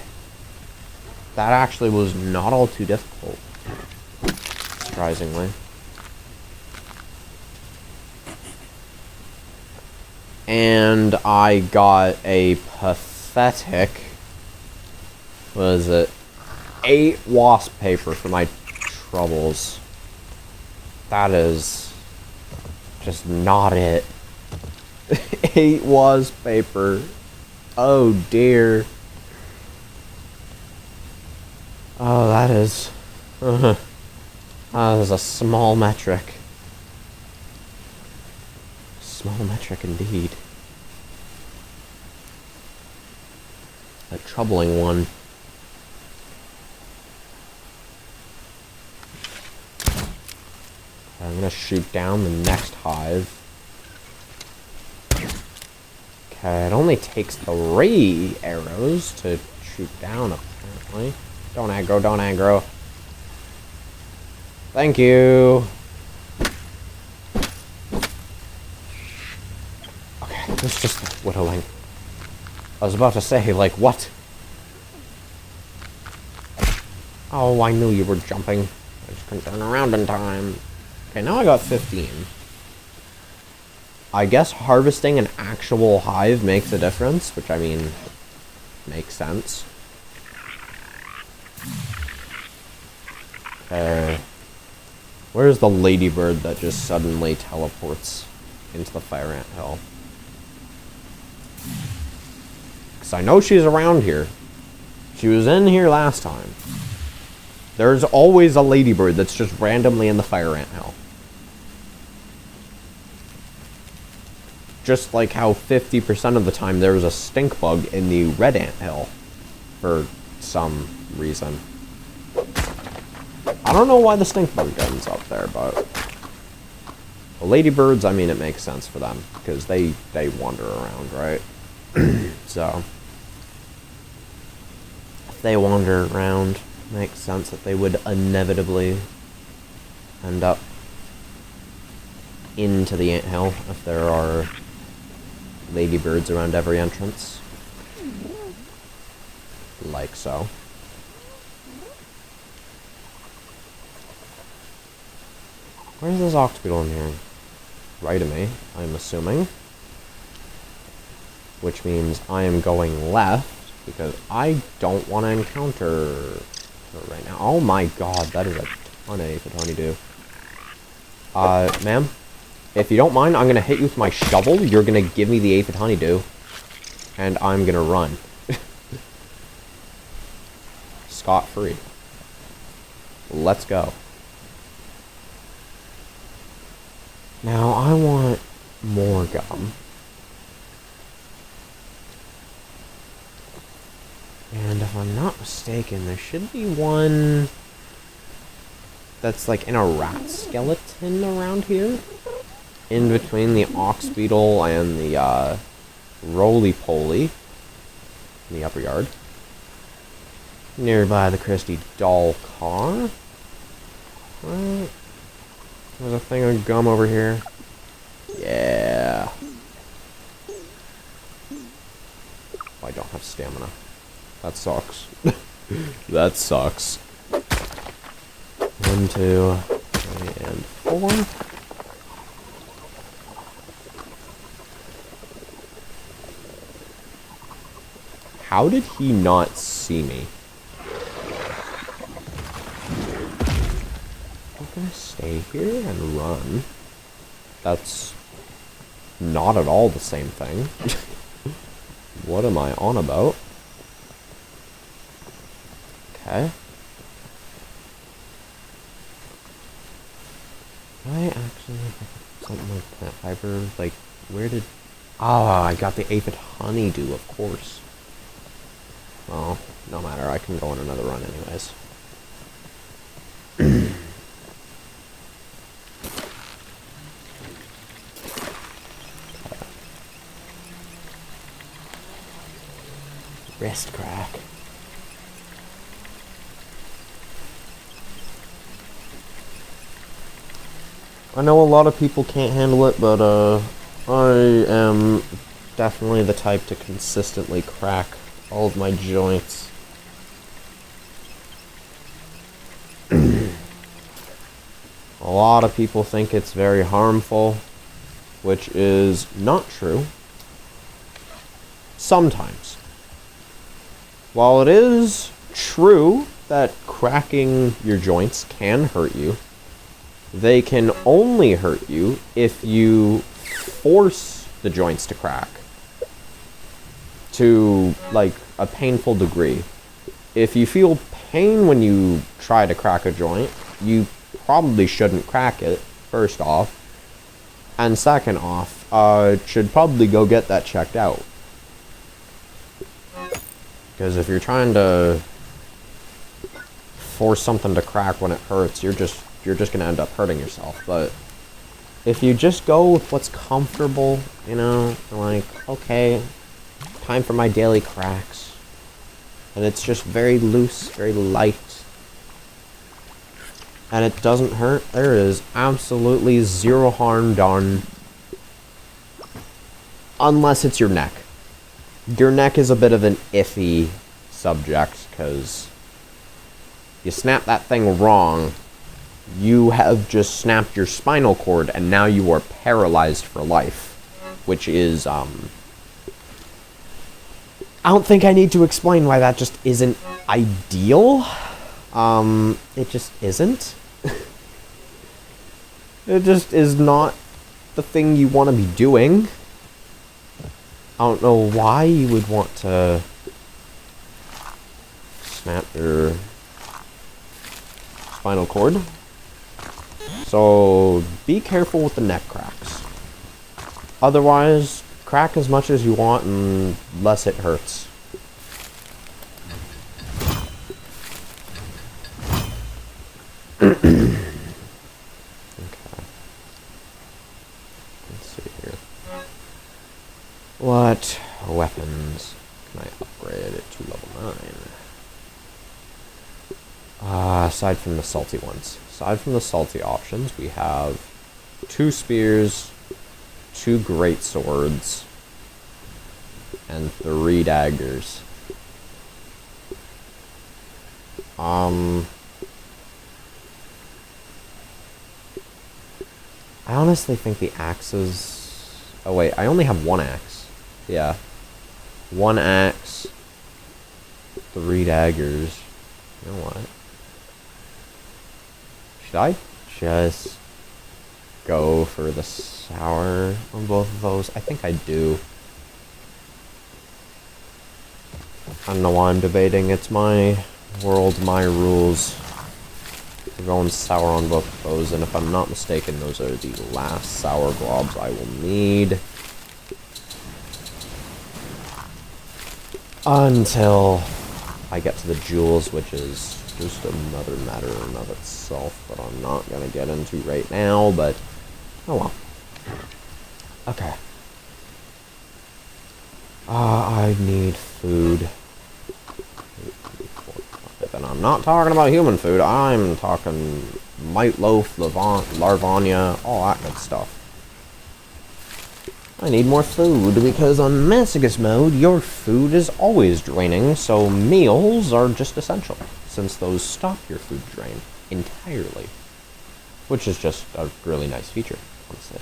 Speaker 1: That actually was not all too difficult. Surprisingly. And I got a pathetic... what is it? 8 wasp paper for my troubles. That is... just not it. 8 wasp paper. Oh dear. Oh, that is... that is a small metric. Small metric indeed. A troubling one. I'm gonna shoot down the next hive. Okay, it only takes 3 arrows to
Speaker 2: shoot down, apparently. Don't aggro, don't aggro. Thank you. Okay, it's just whittling. I was about to say, like, what? Oh, I knew you were jumping. I just couldn't turn around in time. Okay, now I got 15. I guess harvesting an actual hive makes a difference, which, I mean, makes sense. Where's the ladybird that just suddenly teleports into the fire ant hill? Because I know she's around here. She was in here last time. There's always a ladybird that's just randomly in the fire ant hill. Just like how 50% of the time there was a stink bug in the red ant hill. For some reason. I don't know why the stink bug ends up there, but... The ladybirds, I mean, it makes sense for them. Because they wander around, right? So... If they wander around, makes sense that they would inevitably end up into the anthill if there are ladybirds around every entrance. Like so. Where's this ox beetle in here? Right of me, I'm assuming. Which means I am going left, because I don't want to encounter her right now. Oh my god, that is a ton of aphid honeydew. Ma'am? If you don't mind, I'm gonna hit you with my shovel. You're gonna give me the aphid honeydew. And I'm gonna run. Scot-free. Let's go. Now, I want more gum. And if I'm not mistaken, there should be one that's like in a rat skeleton around here. In between the ox beetle and the roly-poly in the upper yard. Nearby the Christie doll car. Right. There's a thing of gum over here. Yeah. Oh, I don't have stamina. That sucks. That sucks. 1, 2, 3, and 4. How did he not see me? I'm gonna stay here and run. That's not at all the same thing. What am I on about? Okay. I actually something like plant fiber, like, where did... Ah, I got the aphid honeydew, of course. Well, no matter, I can go on another run anyways. Wrist crack. I know a lot of people can't handle it, but I am definitely the type to consistently crack all of my joints. A lot of people think it's very harmful, which is not true. Sometimes. While it is true that cracking your joints can hurt you, they can only hurt you if you force the joints to crack to, like, a painful degree. If you feel pain when you try to crack a joint, you probably shouldn't crack it, first off. And second off, should probably go get that checked out. Because if you're trying to force something to crack when it hurts, you're just gonna end up hurting yourself. But if you just go with what's comfortable, you know, like, okay, time for my daily cracks. And it's just very loose, very light. And it doesn't hurt. There is absolutely zero harm done. Unless it's your neck. Your neck is a bit of an iffy subject, because you snap that thing wrong, you have just snapped your spinal cord, and now you are paralyzed for life. Which is, I don't think I need to explain why that just isn't ideal. It just isn't. It just is not the thing you want to be doing. I don't know why you would want to snap your spinal cord. So be careful with the neck cracks. Otherwise, crack as much as you want unless it hurts. Okay. Let's see here. What weapons can I upgrade it to level 9? Aside from the salty ones. Aside from the salty options, we have 2 spears, 2 great swords, and 3 daggers. I honestly think the axes... Oh wait, I only have 1 axe. Yeah. 1 axe, 3 daggers. You know what? Should I just go for the sour on both of those? I think I do. I don't know why I'm debating. It's my world, my rules. We're going sour on both of those, and if I'm not mistaken, those are the last sour globs I will need. Until I get to the jewels, which is just another matter in of itself that I'm not going to get into right now, but oh well. Okay. I need food. And I'm not talking about human food, I'm talking Might Loaf, Larvania, all that good stuff. I need more food, because on Masochist mode, your food is always draining, so meals are just essential, since those stop your food drain entirely. Which is just a really nice feature, honestly.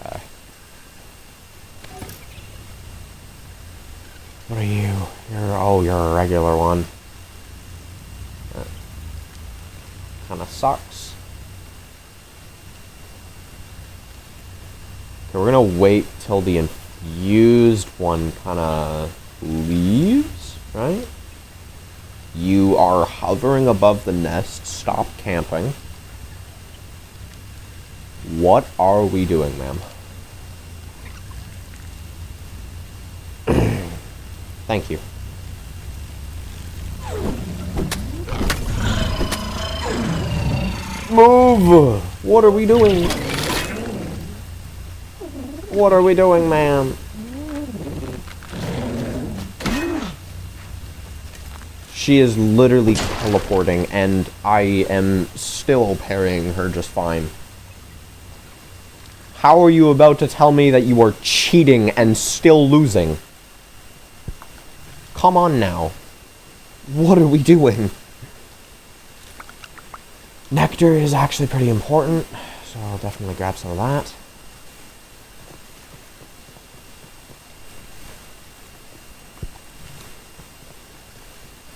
Speaker 2: Okay. What are you? You're a regular one. Kinda sucks. Okay, we're gonna wait till the infused one kinda leaves, right? You are hovering above the nest. Stop camping. What are we doing, ma'am? Thank you. Move! What are we doing? What are we doing, ma'am? She is literally teleporting, and I am still parrying her just fine. How are you about to tell me that you are cheating and still losing? Come on now. What are we doing? Nectar is actually pretty important, so I'll definitely grab some of that.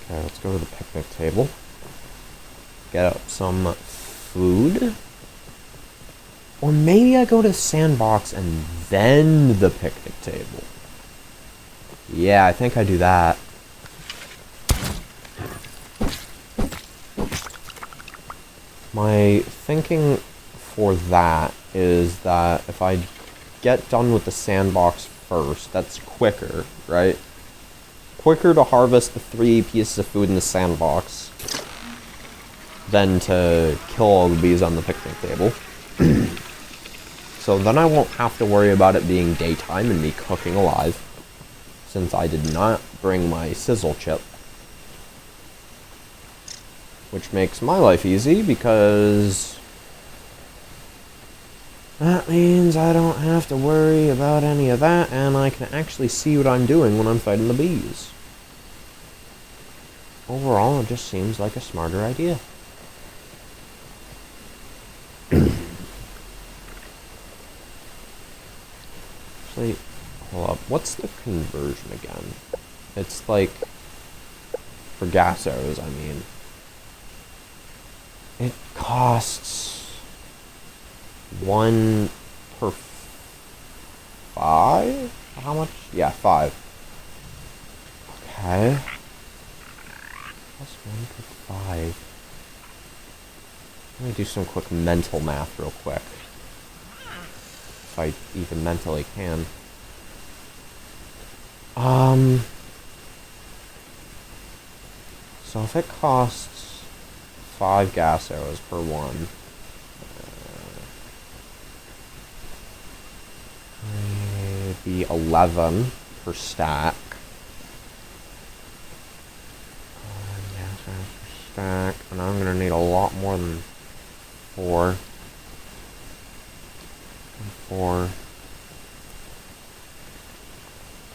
Speaker 2: Okay, let's go to the picnic table. Get up some food. Or maybe I go to the sandbox and then the picnic table. Yeah, I think I do that. My thinking for that is that if I get done with the sandbox first, that's quicker, right? Quicker to harvest the 3 pieces of food in the sandbox than to kill all the bees on the picnic table.
Speaker 1: So then I won't have to worry about it being daytime and me cooking alive, since I did not bring my sizzle chip. Which makes my life easy, because that means I don't have to worry about any of that, and I can actually see what I'm doing when I'm fighting the bees. Overall, it just seems like a smarter idea. Actually, hold up. What's the conversion again? It's like, for gas arrows, I mean. It costs 1 per 5? How much? Yeah, 5. Okay. Plus 1 per 5. Let me do some quick mental math real quick. If I even mentally can. So if it costs 5 gas arrows per one, it'd be 11 per stack. Gas arrows per stack, and I'm gonna need a lot more than 4. 4.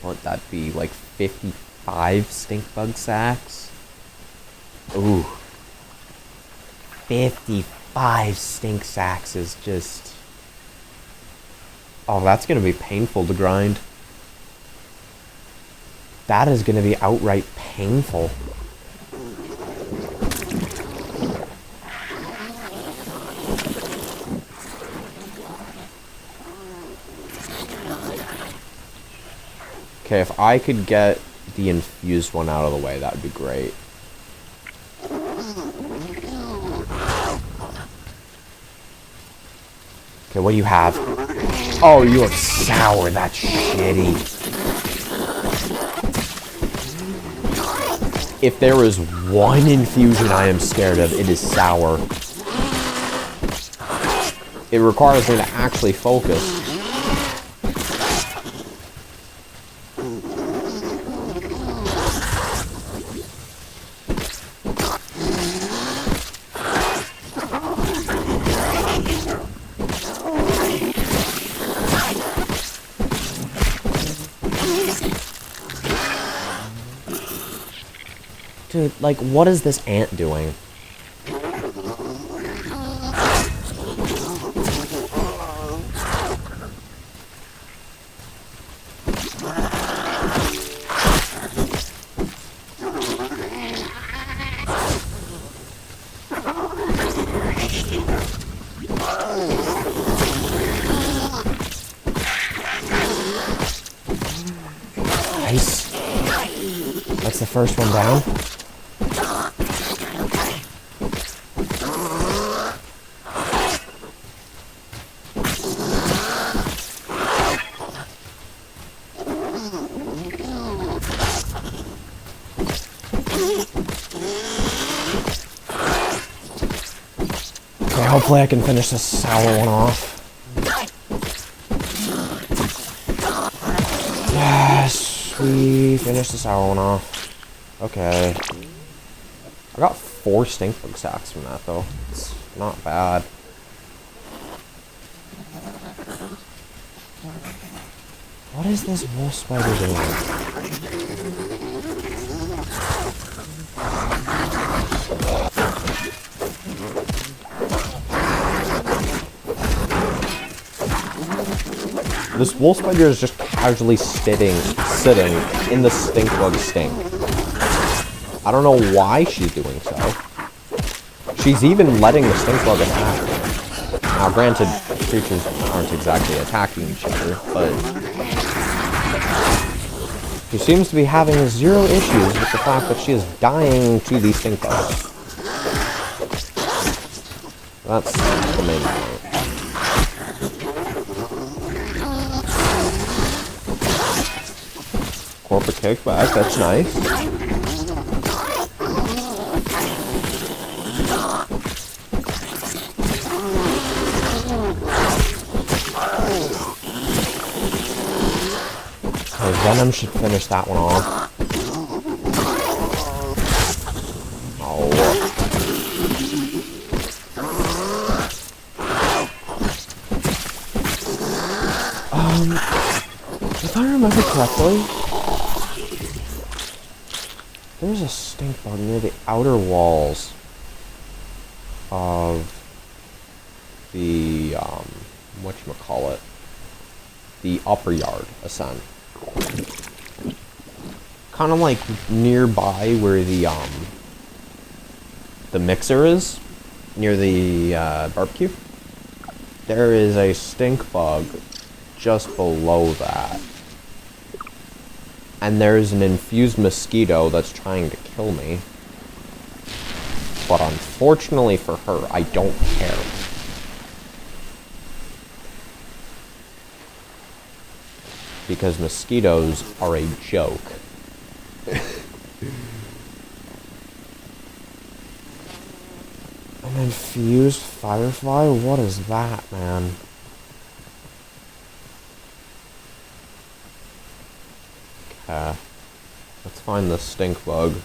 Speaker 1: Would that be like 55 stink bug sacks? Ooh. 55 stink sacks is just... Oh, that's gonna be painful to grind. That is gonna be outright painful. Okay, if I could get the infused one out of the way, that would be great. Okay, what do you have? Oh, you have sour. That's shitty. If there is one infusion I am scared of, it is sour. It requires me to actually focus. Dude, like, what is this ant doing? Nice. That's the first one down. Okay, hopefully I can finish this sour one off. Yes, we finished the sour one off. Okay. I got 4 stink bug sacks from that, though. It's not bad. What is this wolf spider doing? This wolf spider is just casually sitting in the stink bug stink. I don't know why she's doing so. She's even letting the stink bug attack her. Now, granted, creatures aren't exactly attacking each other, but she seems to be having 0 issues with the fact that she is dying to these stink bugs. That's the main point. Corporate kickback, that's nice.
Speaker 2: Venom should finish that one off. Oh. If I remember correctly, there's a stink bug near the outer walls of the, whatchamacallit, the upper yard ascent. Kind of like nearby where the mixer is, near the barbecue. There is a stink bug just below that. And there's an infused mosquito that's trying to kill me. But unfortunately for her, I don't care. Because mosquitoes are a joke. An infused firefly? What is that, man? Okay. Let's find the stink bug.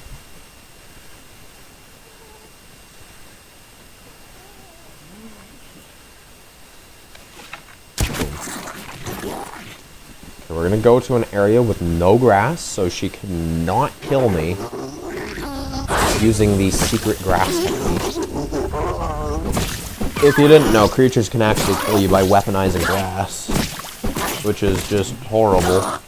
Speaker 2: So we're gonna go to an area with no grass so she cannot kill me using the secret grass technique. If you didn't know, creatures can actually kill you by weaponizing grass, which is just horrible.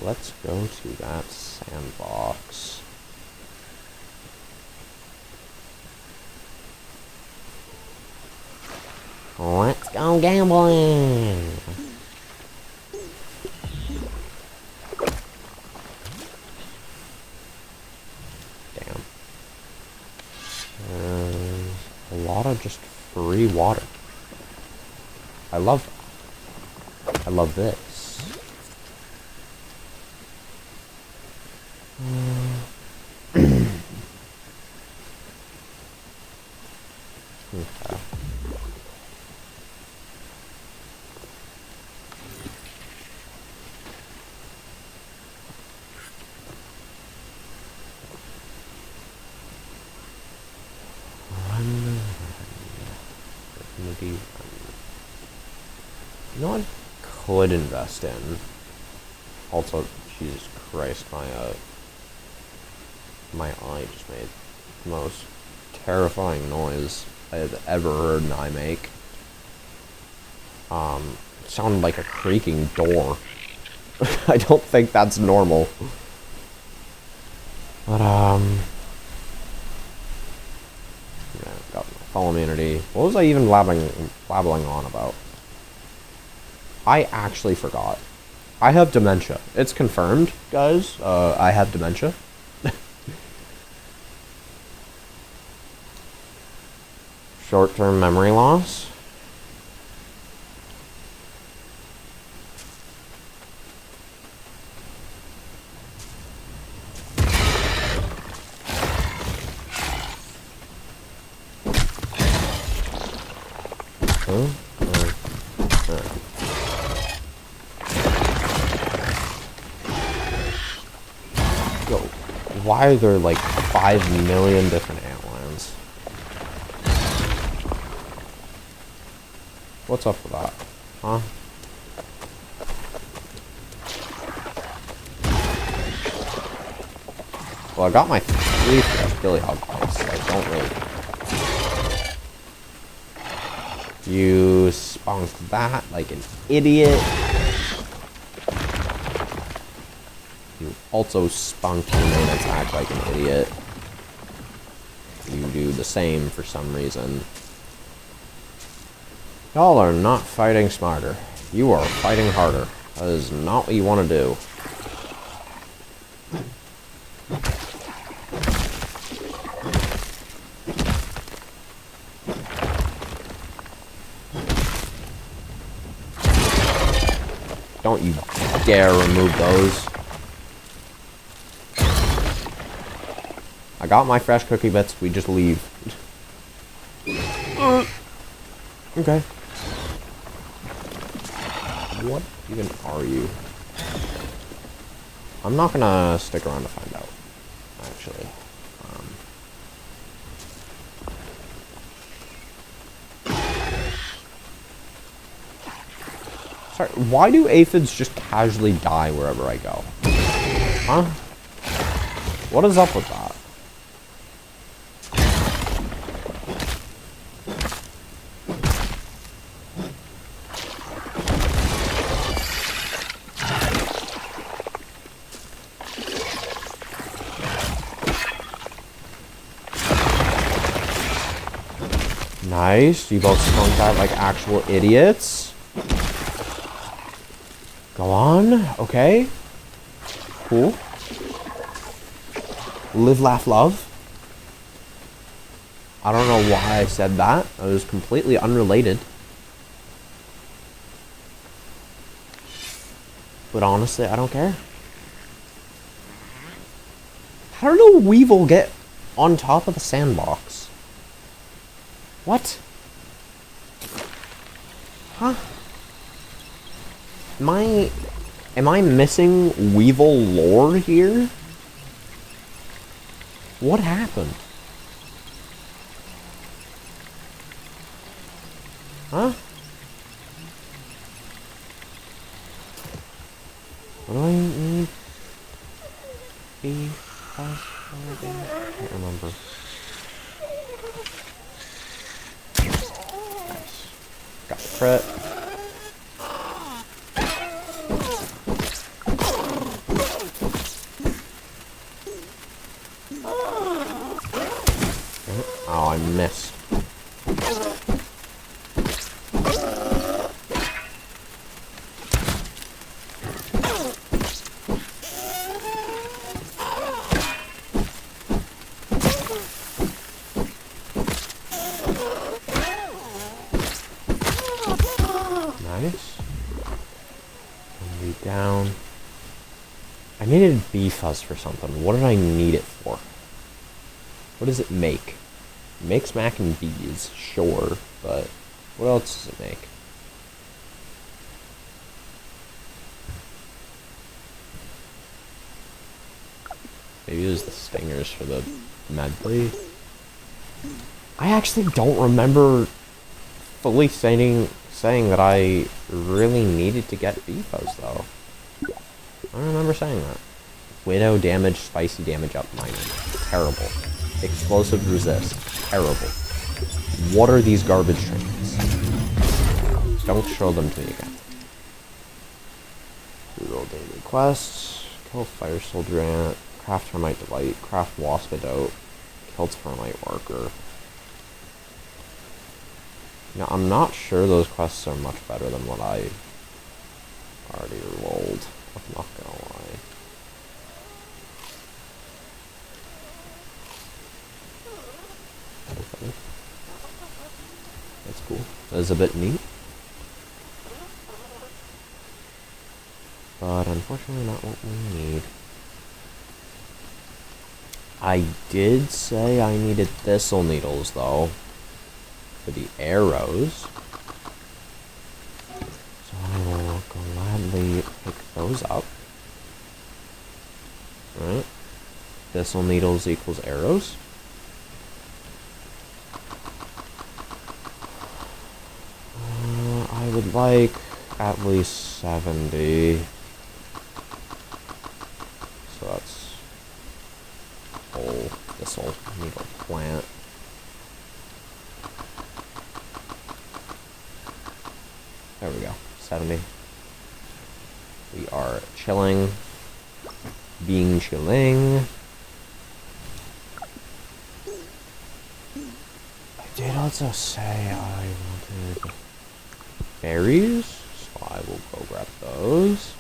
Speaker 2: Let's go to that sandbox. Let's go gambling! Damn. A lot of just free water. I love that. I love this. Okay. You know what I could invest in? Also, Jesus Christ, my eye just made the most terrifying noise I have ever heard an eye make. It sounded like a creaking door. I don't think that's normal. But, yeah, got my full immunity. What was I even blabbling on about? I actually forgot. I have dementia. It's confirmed, guys. I have dementia. Short-term memory loss. Yo, why are there like 5 million different antlines? What's up with that? Huh? Well, I got my 3 fresh Billy Hog bites, so I don't really... You spunked that like an idiot. You also spunked your main attack like an idiot. You do the same for some reason. Y'all are not fighting smarter. You are fighting harder. That is not what you want to do. Don't you dare remove those. I got my fresh cookie bits, we just leave. Okay. What even are you? I'm not gonna stick around to find out, actually. Sorry, why do aphids just casually die wherever I go? Huh? What is up with that? Nice, you both skunked out like actual idiots. Go on, okay. Cool. Live, laugh, love. I don't know why I said that. It was completely unrelated. But honestly, I don't care. How did a weevil get on top of the sandbox? What? Huh? Am I missing Weevil lore here? What happened? Huh? What do I need? I can't remember. Nice. Got the crit. Oh, I missed. Nice. And be down. I needed bee fuzz for something. What did I need it for? What does it make? It makes mac and bees, sure, but what else does it make? Maybe it was the stingers for the medley. I actually don't remember fully saying that I really needed to get bee fuzz though. I don't remember saying that. Widow damage, spicy damage up minor. Terrible. Explosive resist. Terrible. What are these garbage trains? Don't show them to me again. Reroll daily quests. Kill fire soldier ant. Craft termite delight. Craft waspidote. Kill termite worker. Now I'm not sure those quests are much better than what I already rolled. I'm not gonna lie. Okay. That's cool. That's a bit neat. But unfortunately not what we need. I did say I needed thistle needles though. For the arrows. So I will gladly pick those up. Alright. Thistle needles equals arrows. I would like at least 70. So that's whole thistle needle plant. There we go. 70. We are chilling. Being chilling. I did also say I wanted berries, so I will go grab those.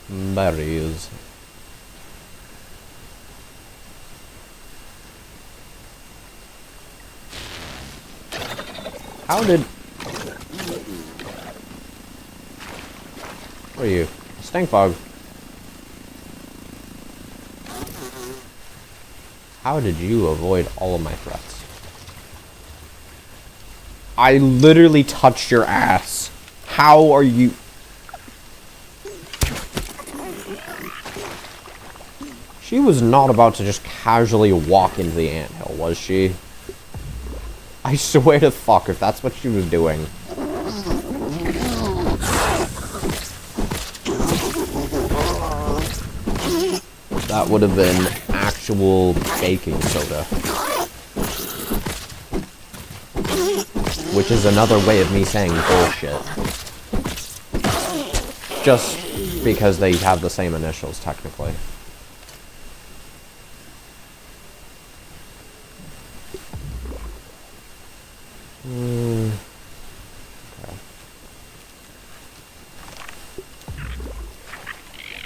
Speaker 2: Berries. How did... What are you? A stink bug. How did you avoid all of my threats? I literally touched your ass. How are you... She was not about to just casually walk into the anthill, was she? I swear to fuck if that's what she was doing. That would have been actual baking soda. Which is another way of me saying bullshit. Just because they have the same initials, technically. Okay.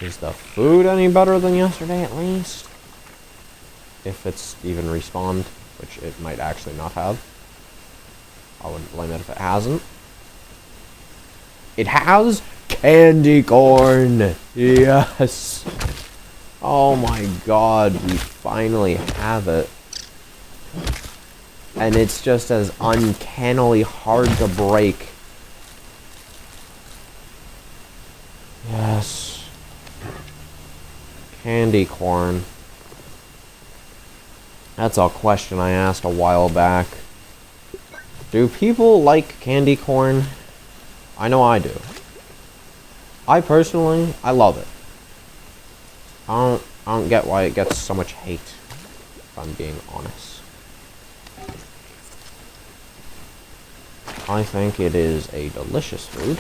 Speaker 2: Is the food any better than yesterday, at least? If it's even respawned, which it might actually not have. I wouldn't blame it if it hasn't. It has candy corn! Yes! Oh my god, we finally have it. And it's just as uncannily hard to break. Yes. Candy corn. That's a question I asked a while back. Do people like candy corn? I know I do. I personally, I love it. I don't get why it gets so much hate, if I'm being honest. I think it is a delicious food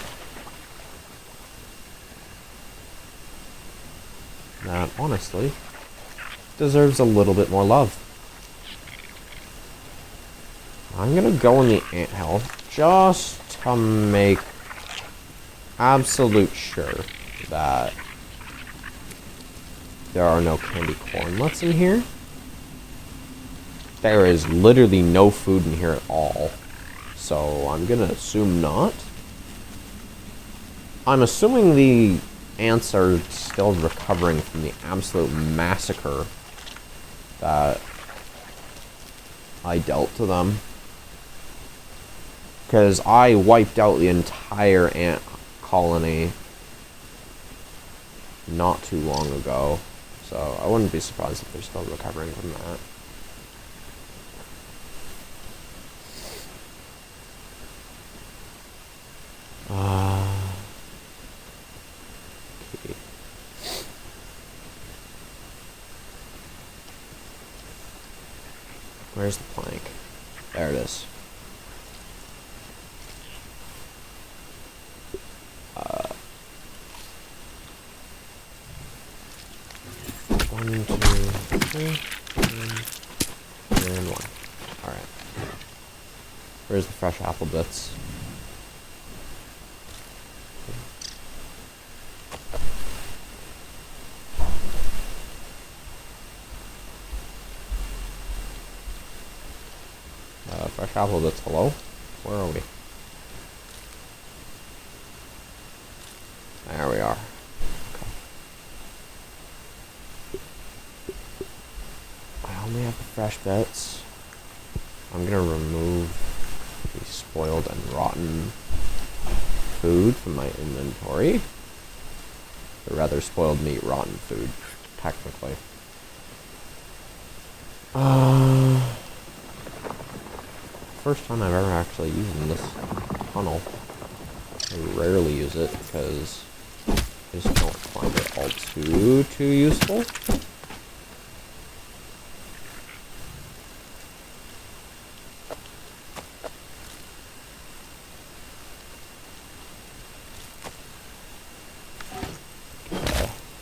Speaker 2: that, honestly, deserves a little bit more love. I'm gonna go in the anthill just to make absolute sure that there are no candy cornlets in here. There is literally no food in here at all. So I'm gonna assume not. I'm assuming the ants are still recovering from the absolute massacre that I dealt to them. Because I wiped out the entire ant colony not too long ago. So I wouldn't be surprised if they're still recovering from that. Okay. Where's the plank? There it is. One, two, three, and one. Alright. Where's the fresh apple bits? Fresh apple bits, hello? Where are we? There we are. Okay. I only have the fresh bits. I'm gonna remove the spoiled and rotten food from my inventory. Or rather, spoiled meat, rotten food, technically. First time I've ever actually used this tunnel. I rarely use it because I just don't find it all too useful.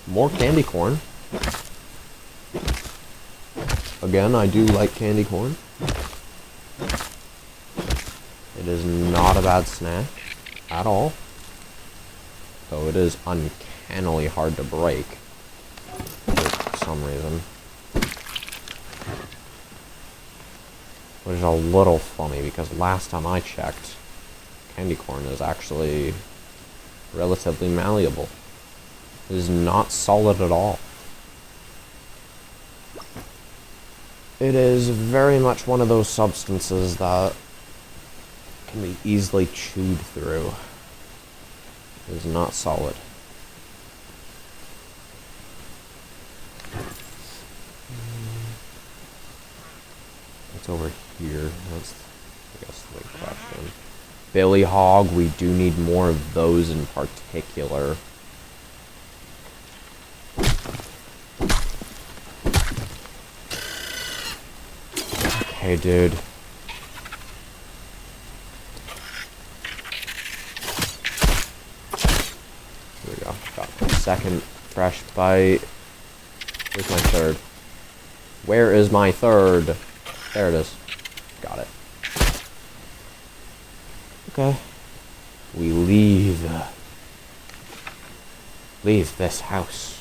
Speaker 2: More candy corn. Again, I do like candy corn. It is not a bad snack at all. Though it is uncannily hard to break for some reason. Which is a little funny because last time I checked, candy corn is actually relatively malleable. It is not solid at all. It is very much one of those substances that can be easily chewed through. It is not solid. What's over here? That's, I guess, the big question. Billy Hog, we do need more of those in particular. Okay, dude. Here we go. Got my second fresh bite. Where's my third? Where is my third? There it is. Got it. Okay. We leave. Leave this house.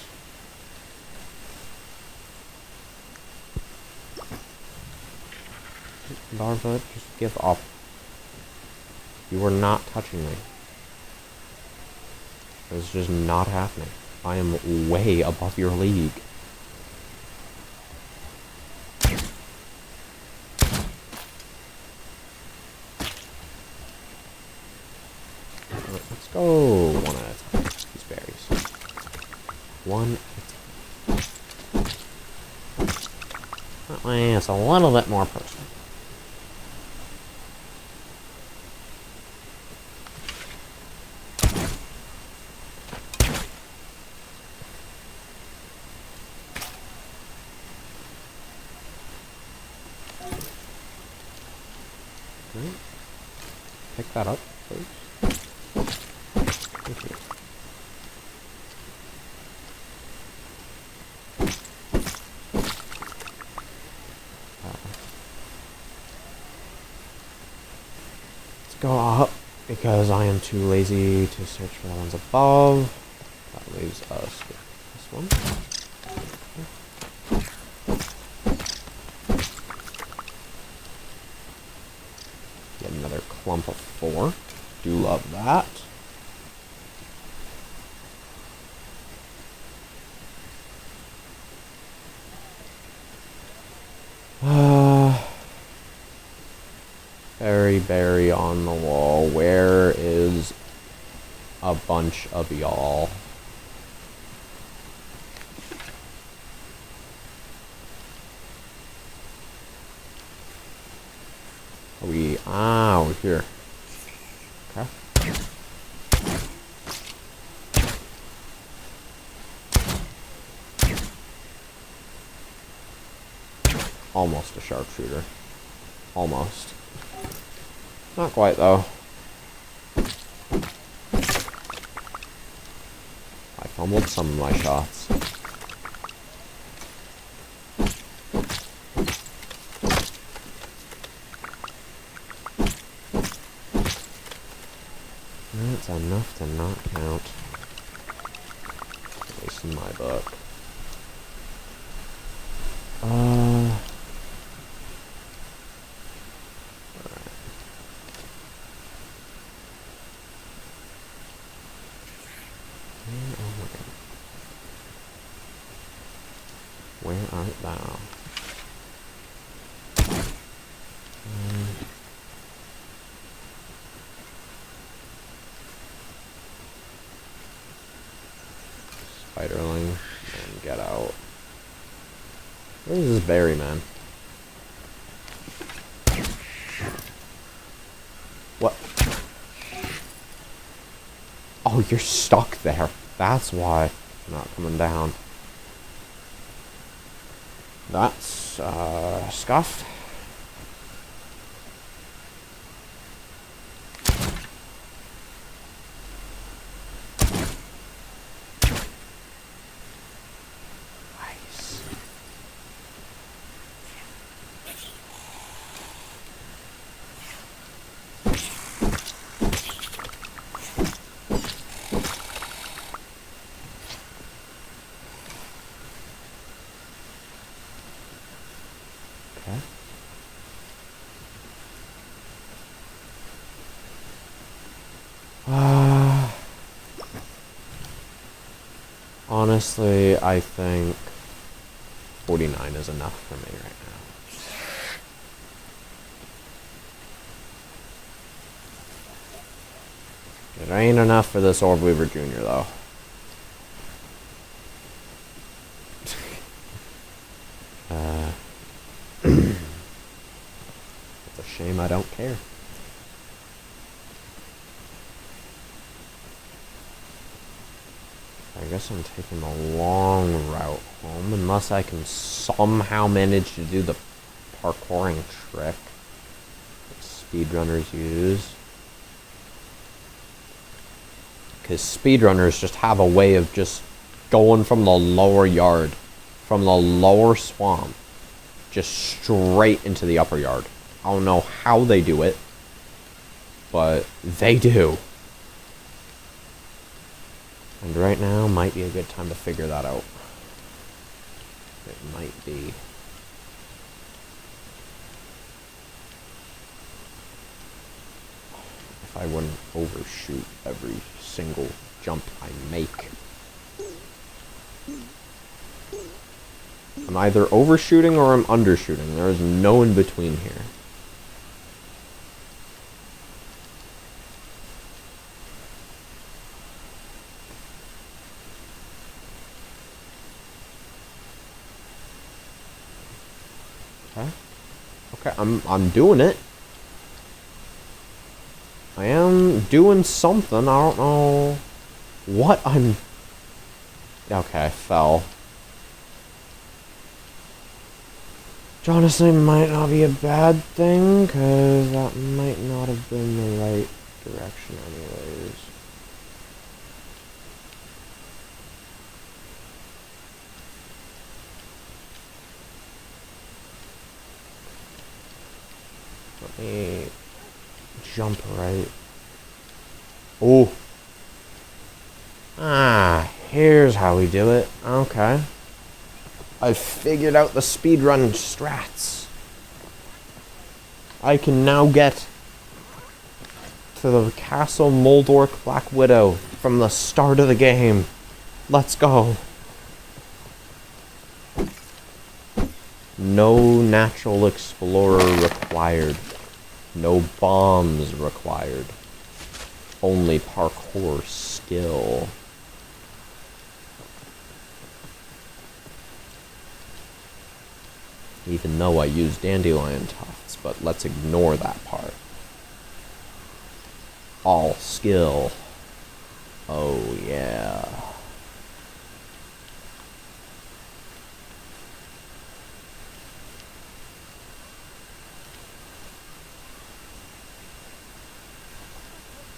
Speaker 2: Larva, just give up. You are not touching me. It's just not happening. I am way above your league. Let's go one at a time. These berries. One at a time. That way it's a little bit more personal. Pick that up, please. Thank you. Let's go up because I am too lazy to search for the ones above. That leaves us with this one. Get another clump of 4. Do love that. Berry on the wall. Where is a bunch of y'all? We're here. Okay. Almost a sharpshooter. Almost. Not quite, though. I fumbled some of my shots. That's enough to not count. At least in my book. Where art thou? Spiderling, and get out. Where is this berry, man? What? Oh, you're stuck there. That's why I'm not coming down. That's, scuffed. Nice. Okay. Honestly, I think 49 is enough for me right now. It ain't enough for this Orb Weaver Jr. though. It's a shame I don't care. I guess I'm taking the long route home unless I can somehow manage to do the parkouring trick that speedrunners use. Because speedrunners just have a way of just going from the lower yard, from the lower swamp, just straight into the upper yard. I don't know how they do it, but they do. And right now might be a good time to figure that out. It might be. If I wouldn't overshoot every single jump I make. I'm either overshooting or I'm undershooting. There is no in between here. Okay, I'm doing it. I am doing something. I don't know what I'm... Okay, I fell. Which honestly might not be a bad thing, because that might not have been the right direction anyways. Let me jump right. Oh. Ah, here's how we do it. Okay. I've figured out the speedrun strats. I can now get to the Castle Moldorc Black Widow from the start of the game. Let's go. No natural explorer required. No bombs required. Only parkour skill. Even though I use dandelion tufts, but let's ignore that part. All skill. Oh yeah.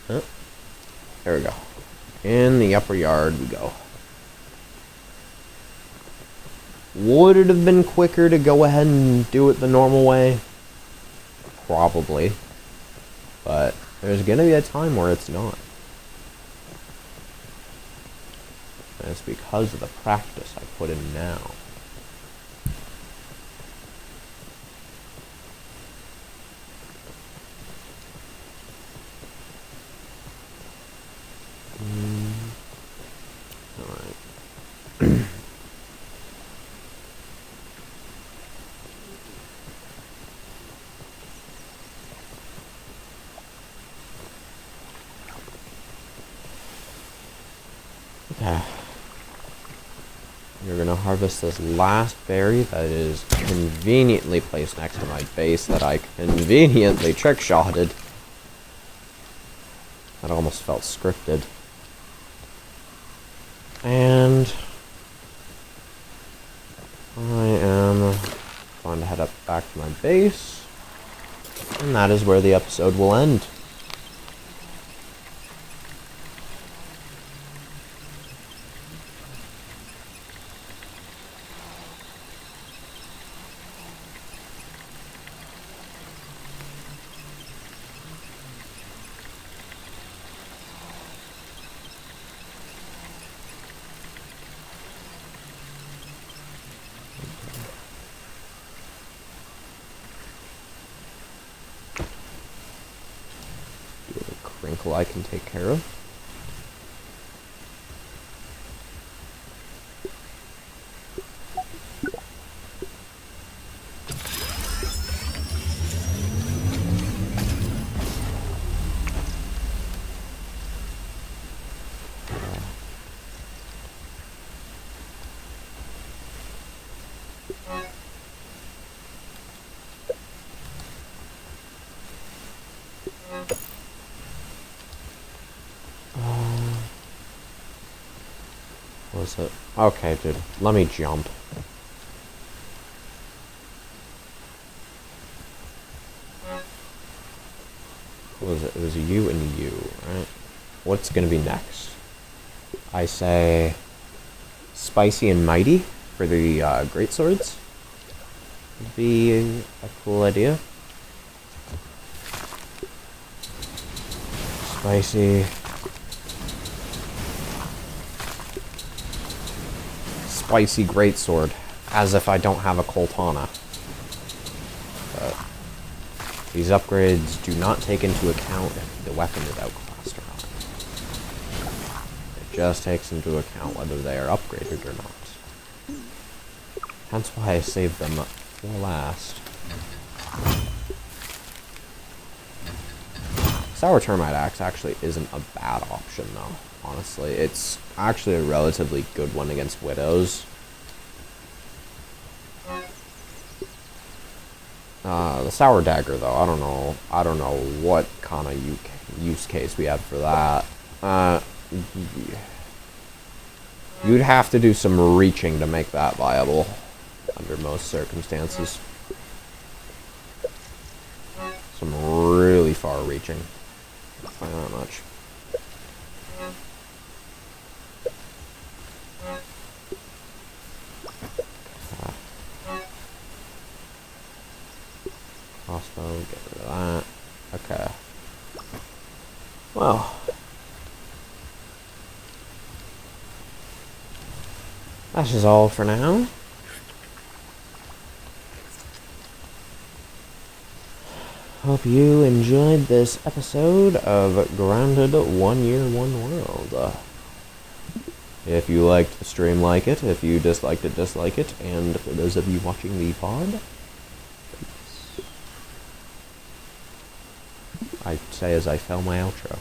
Speaker 2: Huh? There we go. In the upper yard we go. Would it have been quicker to go ahead and do it the normal way? Probably. But there's gonna be a time where it's not. And it's because of the practice I put in now. Alright. Okay. You're gonna harvest this last berry that is conveniently placed next to my base that I conveniently trick-shotted. That almost felt scripted. And I am going to head up back to my base. And that is where the episode will end. Crinkle I can take care of. What was it? Okay, dude. Let me jump. What was it? It was you and you, right? What's gonna be next? I say spicy and mighty for the great swords. Would be a cool idea. Spicy. Spicy greatsword, as if I don't have a Coltana. But these upgrades do not take into account if the weapon is outclassed or not. It just takes into account whether they are upgraded or not. Hence why I saved them for last. Sour Termite Axe actually isn't a bad option, though. Honestly, it's actually a relatively good one against Widows. The Sour Dagger, though, I don't know what kind of use case we have for that. You'd have to do some reaching to make that viable, under most circumstances. Some really far reaching. Not that much. Crossbow, get rid of that. Okay. Well. That is all for now. Hope you enjoyed this episode of Grounded 1 Year, 1 World. If you liked the stream, like it. If you disliked it, dislike it. And for those of you watching the pod, I'd say as I fell my outro.